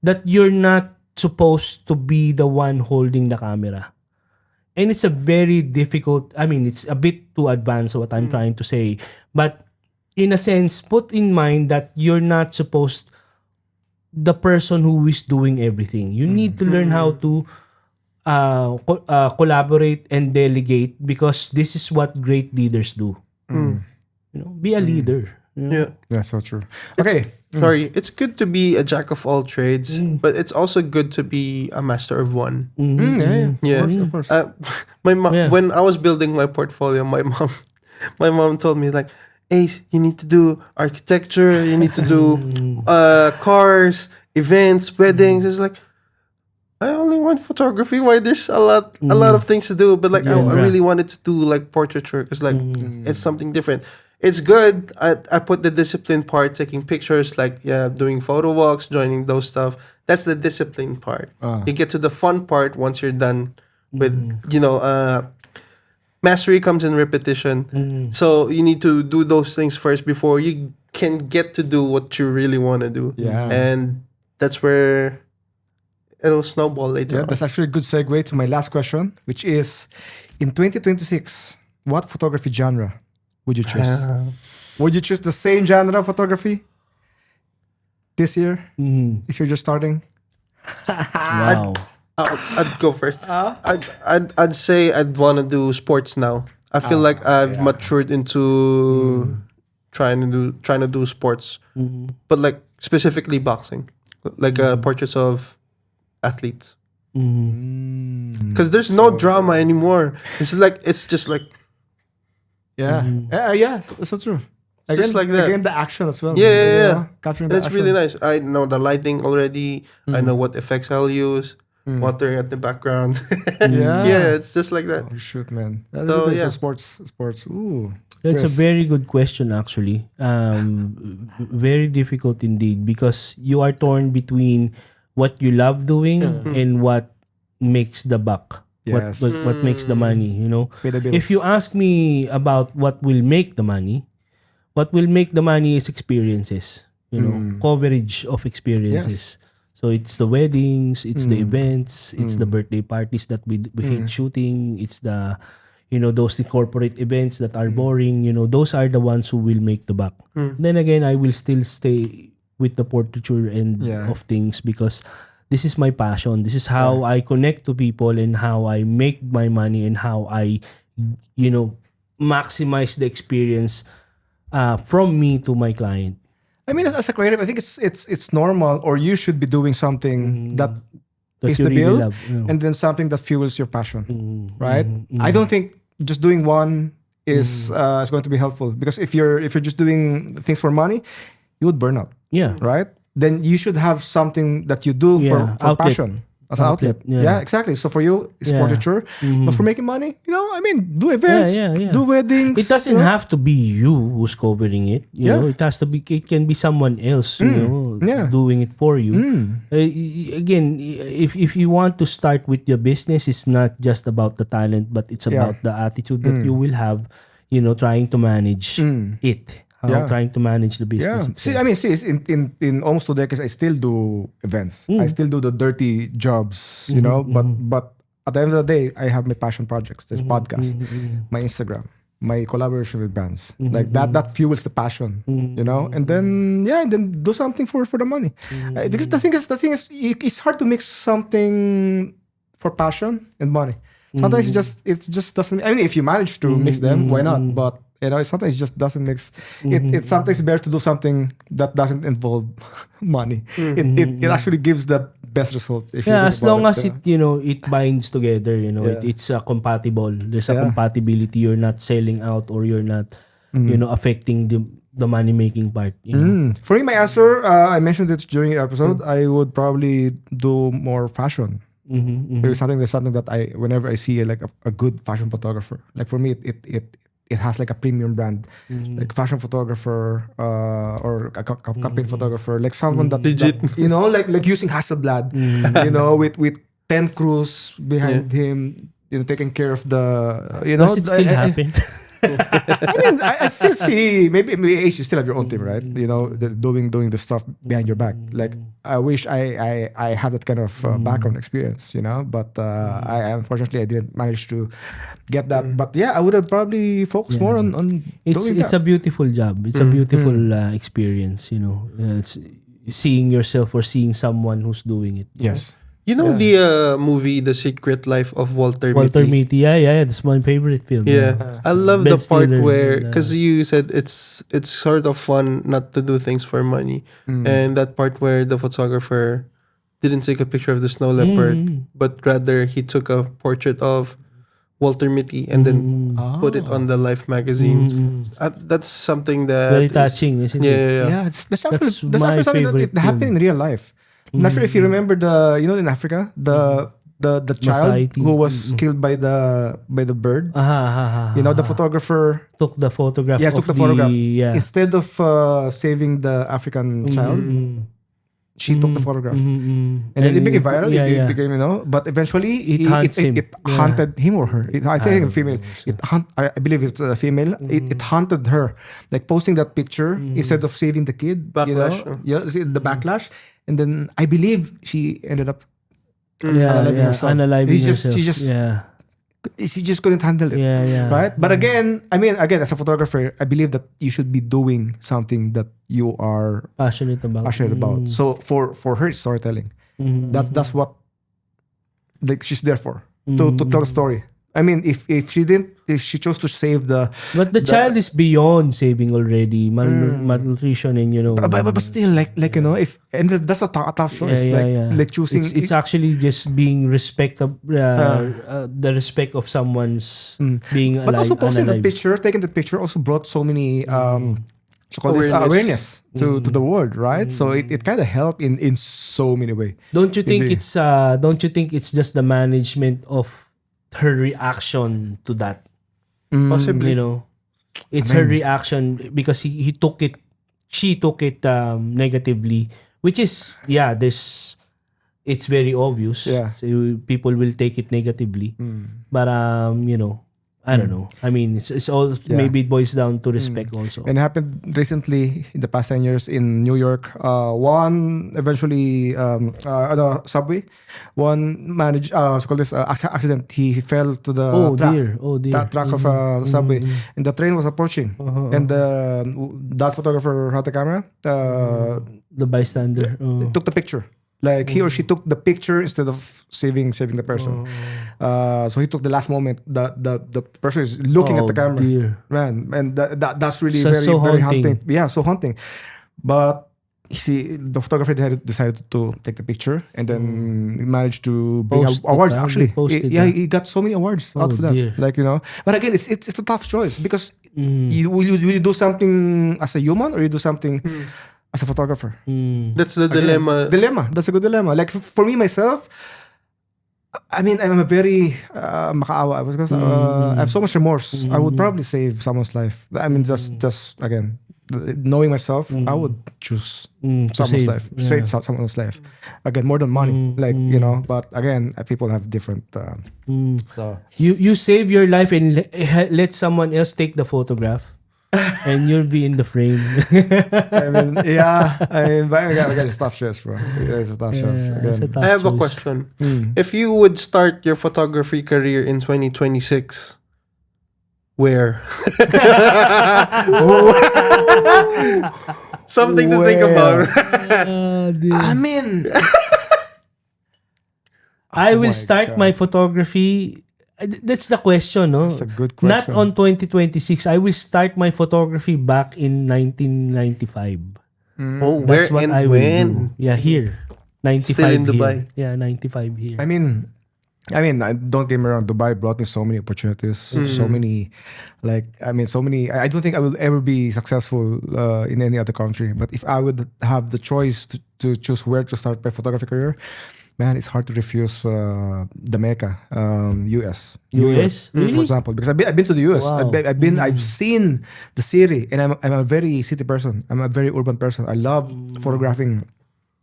that you're not supposed to be the one holding the camera. And it's a very difficult, I mean, it's a bit too advanced what I'm trying to say. But in a sense, put in mind that you're not supposed the person who is doing everything. You need to learn how to collaborate and delegate because this is what great leaders do. You know, be a leader. You know?
Yeah.
That's so true. Okay.
Sorry, it's good to be a jack of all trades, but it's also good to be a master of one.
Yeah.
Yeah.
Of course.
My mom,
Yeah.
when I was building my portfolio, my mom told me like, Ace, you need to do architecture, you need to do cars, events, weddings. It's like, I only want photography. Why there's a lot of things to do, but like I really wanted to do like portraiture because like it's something different. It's good. I put the discipline part, taking pictures, like doing photo walks, joining those stuff. That's the discipline part. You get to the fun part once you're done with mastery comes in repetition. So you need to do those things first before you can get to do what you really want to do.
Yeah.
And that's where it'll snowball later
Yeah,
on.
that's actually a good segue to my last question, which is in 2026, what photography genre would you choose? Would you choose the same genre of photography this year if you're just starting?
Wow.
I'd go first. I'd say I'd want to do sports now. I feel like I've matured into trying to do sports, but like specifically boxing, like portraits of athletes. Because there's no drama anymore. It's just like
Yeah. Yeah, it's so true. Again,
just like that.
Again, the action as well.
Yeah.
You know, capturing
and
the
it's really
action.
nice. I know the lighting already. I know what effects I'll use. Water at the background.
Yeah.
It's just like that.
Oh, shoot, man.
So, yeah.
Sports. Ooh.
That's a
Chris.
very good question, actually. Very difficult indeed because you are torn between what you love doing and what makes the buck.
Yes.
What makes the money, you know?
Pay the bills.
If you ask me about what will make the money, what will make the money is experiences, you know, coverage of experiences. So it's the weddings, it's the events, it's the birthday parties that we hate shooting, it's the, you know, those corporate events that are boring, you know, those are the ones who will make the buck. Then again, I will still stay with the portraiture and of things because this is my passion. This is how I connect to people and how I make my money and how I, you know, maximize the experience from me to my client.
I mean, as a creative, I think it's normal, or you should be doing something that
That
pays
you
the
really
bill,
love, you know.
and then something that fuels your passion, right? I don't think just doing one is going to be helpful because if you're just doing things for money, you would burn out,
Yeah.
right? Then you should have something that you do
Yeah,
for
outlet.
passion. As an outlet.
Outlet, yeah.
Yeah, exactly. So for you, it's
Yeah.
portraiture. But for making money, you know, I mean, do events,
yeah.
do weddings.
It doesn't
you know?
have to be you who's covering it. You know, it has to be. It can be someone else. You know, doing it for you. Again, if you want to start with your business, it's not just about the talent, but it's about the attitude that you will have. You know, trying to manage it. Trying to manage the business.
See, I mean, in almost 2 decades, I still do events. I still do the dirty jobs, you know. But at the end of the day, I have my passion projects. This podcast, my Instagram, my collaboration with brands. Like that fuels the passion, you know. And then and then do something for the money. Because the thing is, it's hard to mix something for passion and money. Sometimes it just doesn't. I mean, if you manage to mix them, why not? But sometimes it just doesn't mix. It's sometimes better to do something that doesn't involve money. It actually gives the best result. If you think
as
about
long as
yeah.
it binds together,
Yeah.
it's compatible. There's a
Yeah.
compatibility. You're not selling out, or you're not affecting the money making part.
For me, my answer, I mentioned it during the episode. I would probably do more fashion. There's something that whenever I see like a good fashion photographer, like for me, it has like a premium brand, like fashion photographer or a campaign photographer, like someone that like using Hasselblad, with 10 crews behind him, taking care of the,
Does it still happen?
I mean, I still see maybe you still have your own team, right? Doing the stuff behind your back. Like I wish I had that kind of background experience, but I unfortunately I didn't manage to get that. But yeah, I would have probably focused more on doing
It's
that.
a beautiful job. It's a beautiful experience. It's seeing yourself or seeing someone who's doing it.
Yes.
You know the movie The Secret Life of Walter
Walter
Mitty?
Mitty, yeah, that's my favorite film.
Yeah. I love
Ben
the part
Stiller
where,
and,
because you said it's sort of fun not to do things for money. And that part where the photographer didn't take a picture of the snow leopard, but rather he took a portrait of Walter Mitty and then put it on the Life magazine. That's something that
Very
is-
touching, isn't it?
Yeah.
Yeah, that's actually
my
something that
favorite
it happened in real life. I'm not sure if you remember in Africa, the child
Masai
who was killed by the bird. The photographer
took the photograph.
took the photograph.
Yeah.
Instead of saving the African child, she took the photograph. And then it became viral. It became, but eventually
It haunts him.
it hunted him or her. I think a female. I believe it's a female. It haunted her, like posting that picture instead of saving the kid.
Backlash.
See the backlash, and then I believe she ended up
unaliving
herself.
herself.
She just she just couldn't handle it.
Yeah.
Right? But again, as a photographer, I believe that you should be doing something that you are
Passionate about.
So for her, it's storytelling. That's what like she's there for, to tell a story. I mean, if she chose to save
But the child is beyond saving already. Malnutrition and
but still like that's a tough choice. Like choosing.
It's actually just being the respect of someone's being alive.
But also posting the
unalive.
picture, taking the picture also brought so many awareness to the world, right? So it kind of helped in so many ways.
Don't you think it's just the management of her reaction to that?
Possibly.
It's her reaction because she took it negatively, which is it's very obvious.
Yeah.
So people will take it negatively. But I don't know. I mean, it's all maybe it boils down to respect also.
And it happened recently in the past 10 years in New York. One eventually, the subway, one managed, accident. He fell to the track of a subway, and the train was approaching. And that photographer had the camera.
The bystander
Took the picture. Like he or she took the picture instead of saving the person. So he took the last moment. The person is looking at the camera, man, and that's really very
so
very
haunting.
haunting. Yeah, so haunting. But the photographer decided to take the picture and then managed to bring awards. Actually, he got so many awards out of that.
Dear.
Like but again, it's a tough choice because will you do something as a human or you do something as a photographer?
That's the dilemma.
That's a good dilemma. Like for me myself, I mean, I'm a very makaawa. I have so much remorse. I would probably save someone's life. I mean, just again, knowing myself, I would choose someone's life, save someone's life. Again, more than money, But again, people have different. So
you save your life and let someone else take the photograph. And you'll be in the frame.
I mean, but again, it's tough choice, bro. It's a tough choice. Again.
I have a question. If you would start your photography career in 2026, where? Something to think about.
I mean,
I will
my
start
God.
my photography. That's the question, no?
That's a good
Not
question.
on 2026. I will start my photography back in 1995.
Oh,
That's
where
what
and
I will do.
when?
Yeah, here.
Still
95
in
here.
Dubai.
Yeah, 95 here.
Don't get me wrong. Dubai brought me so many opportunities, so many, so many. I don't think I will ever be successful in any other country. But if I would have the choice to choose where to start my photography career, man, it's hard to refuse the Mecca, US, New York,
US?
for
Really?
example. Because I've been to the US.
Wow.
I've seen the city, and I'm a very city person. I'm a very urban person. I love photographing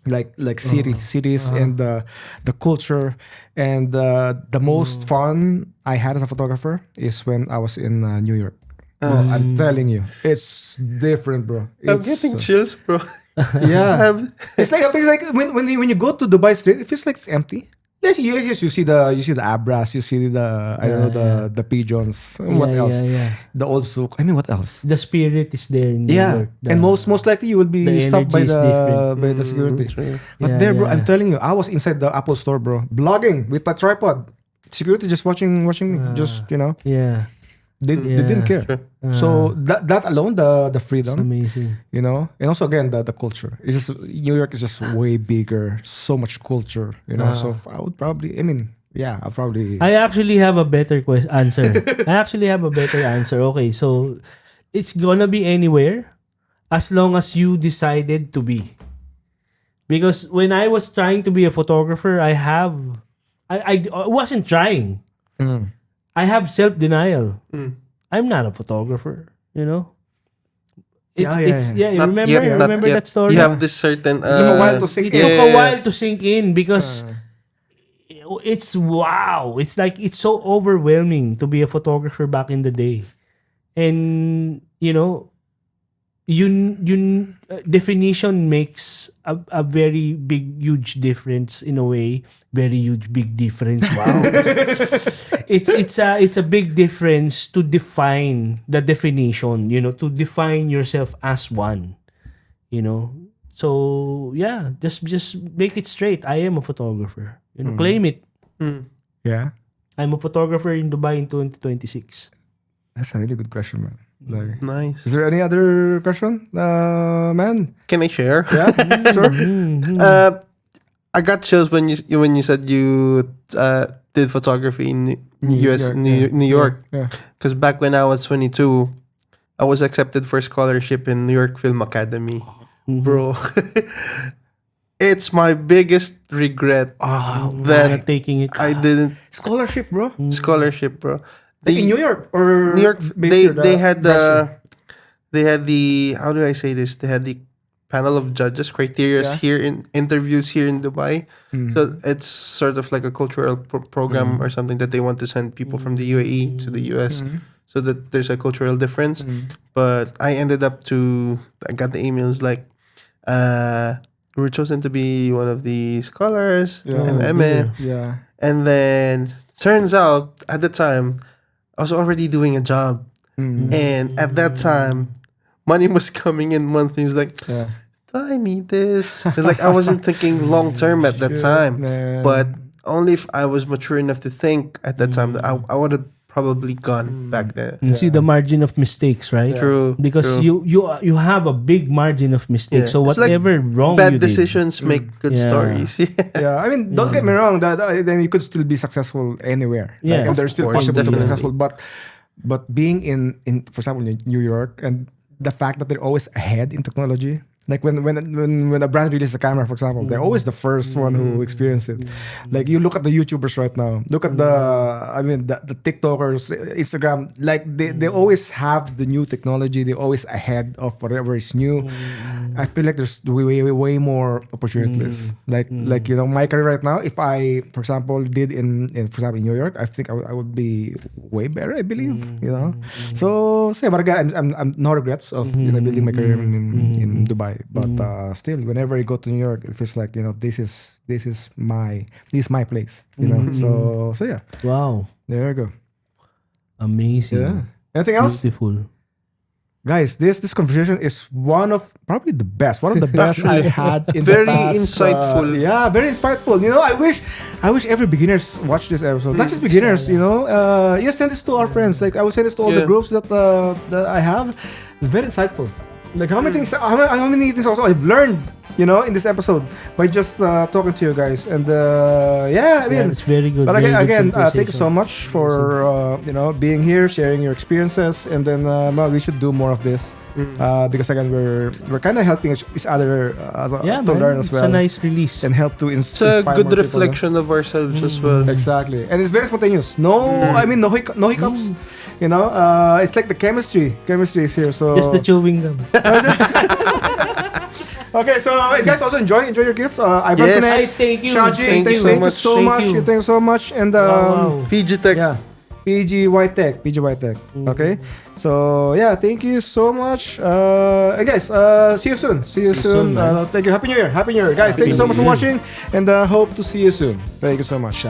like cities and the culture, and the most fun I had as a photographer is when I was in New York. Bro, I'm telling you, it's different, bro.
I'm
It's
getting chills, bro.
yeah. It's like when you go to Dubai Street, it feels like it's empty. Yes, you see the Abras, you see the I don't know the pigeons. What
Yeah,
else?
yeah.
The old souk. I mean, what else?
The spirit is there in New
Yeah,
York.
and most likely you would
the
be stopped by
energy is different.
the security.
True.
But
Yeah,
there, bro,
yeah.
I'm telling you, I was inside the Apple store, bro, blogging with my tripod. Security just watching me. Just
Yeah.
they didn't care. So that alone, the
It's
freedom,
amazing.
and also again the culture. It's just New York is just way bigger, so much culture, So I would probably, I'll probably.
I actually have a better answer. I actually have a better answer. Okay, so it's gonna be anywhere as long as you decided to be. Because when I was trying to be a photographer, I wasn't trying. I have self-denial. I'm not a photographer, It's
Yeah.
Not
remember
yet, not
remember
yet.
that story?
You have this certain.
It took a while to sink
It
in.
took a while to sink in because it's wow. It's like it's so overwhelming to be a photographer back in the day. And definition makes a very big huge difference in a way. Very huge big difference. Wow. it's a big difference to define the definition, to define yourself as one, So yeah, just make it straight. I am a photographer. Claim it.
Yeah,
I'm a photographer in Dubai in 2026.
that's a really good question, man. Like,
Nice.
is there any other question, man?
Can I share?
Yeah, sure.
I got chills when you said you did photography in New York.
Yeah.
Because back when I was 22, I was accepted for scholarship in New York Film Academy. Bro, it's my biggest regret
Not
that
taking it.
I didn't
Scholarship, bro.
scholarship, bro.
Like in New York or
New York,
based
they
here,
had
Russia?
the how do I say this? They had the panel of judges criteria
Yeah.
here in interviews here in Dubai. So it's sort of like a cultural program or something that they want to send people from the UAE to the US, so that there's a cultural difference. But I ended up I got the emails like, we were chosen to be one of the scholars
Yeah.
and
Oh,
MN.
Yeah.
And then turns out at the time I was already doing a job. And at that time, money was coming in monthly. It was like,
Yeah.
do I need this? It's like I wasn't thinking long term at that time.
man.
But only if I was mature enough to think at that time that I would have probably gone back then.
You see the margin of mistakes, right?
True.
Because
true.
you have a big margin of mistakes.
Yeah.
So
It's like
whatever wrong
Bad
you did,
decisions make good
Yeah.
stories.
Yeah, I mean, don't get me wrong. That then you could still be successful anywhere.
Yeah.
and
Of
there's still
course,
possible to be
definitely.
successful. But being in for example in New York, and the fact that they're always ahead in technology. Like when a brand releases a camera, for example, they're always the first one who experience it. Like you look at the YouTubers right now, look at the TikTokers, Instagram. Like they always have the new technology. They're always ahead of whatever is new. I feel like there's way more opportunities. Like my career right now. If I, for example, did in for example in New York, I think I would be way better. I believe. So but again, I'm no regrets of building my career in Dubai. But still, whenever you go to New York, it feels like this is my place. So yeah,
wow,
there you go.
amazing,
Yeah. Anything else?
beautiful.
Guys, this conversation is one of probably the best, one of the best I had in
Very
the past.
insightful.
Yeah, very insightful. You know, I wish every beginners watch this episode. Not just beginners, you know. Send this to our friends. Like I will send this to all the groups that I have. It's very insightful. Like how many things? How many things also I've learned, you know, in this episode by just talking to you guys. And I mean,
it's very good.
But
very good
again, thank you so
conversation.
much for being here, sharing your experiences, and then we should do more of this because again we're kind of helping each other to learn as well.
It's a nice release.
And help to
It's a
inspire
good
more people,
reflection of ourselves as well.
Exactly, and it's very spontaneous. No, I mean no hiccups. You know, it's like the chemistry is here. So
Just the chewing gum.
okay, so guys also enjoy your gifts. Ivan,
Yes.
Connect,
Thank you.
Shaji,
Thank you so
thank you
much.
so
Thank
much.
you.
Thank you so much. And
Wow.
Pgytech.
yeah, Pgytech. Okay, so yeah, thank you so much. And guys, see you soon.
soon, man.
Thank you. Happy New Year, guys. Thank you so much for watching, and hope to see you soon. Thank you so much.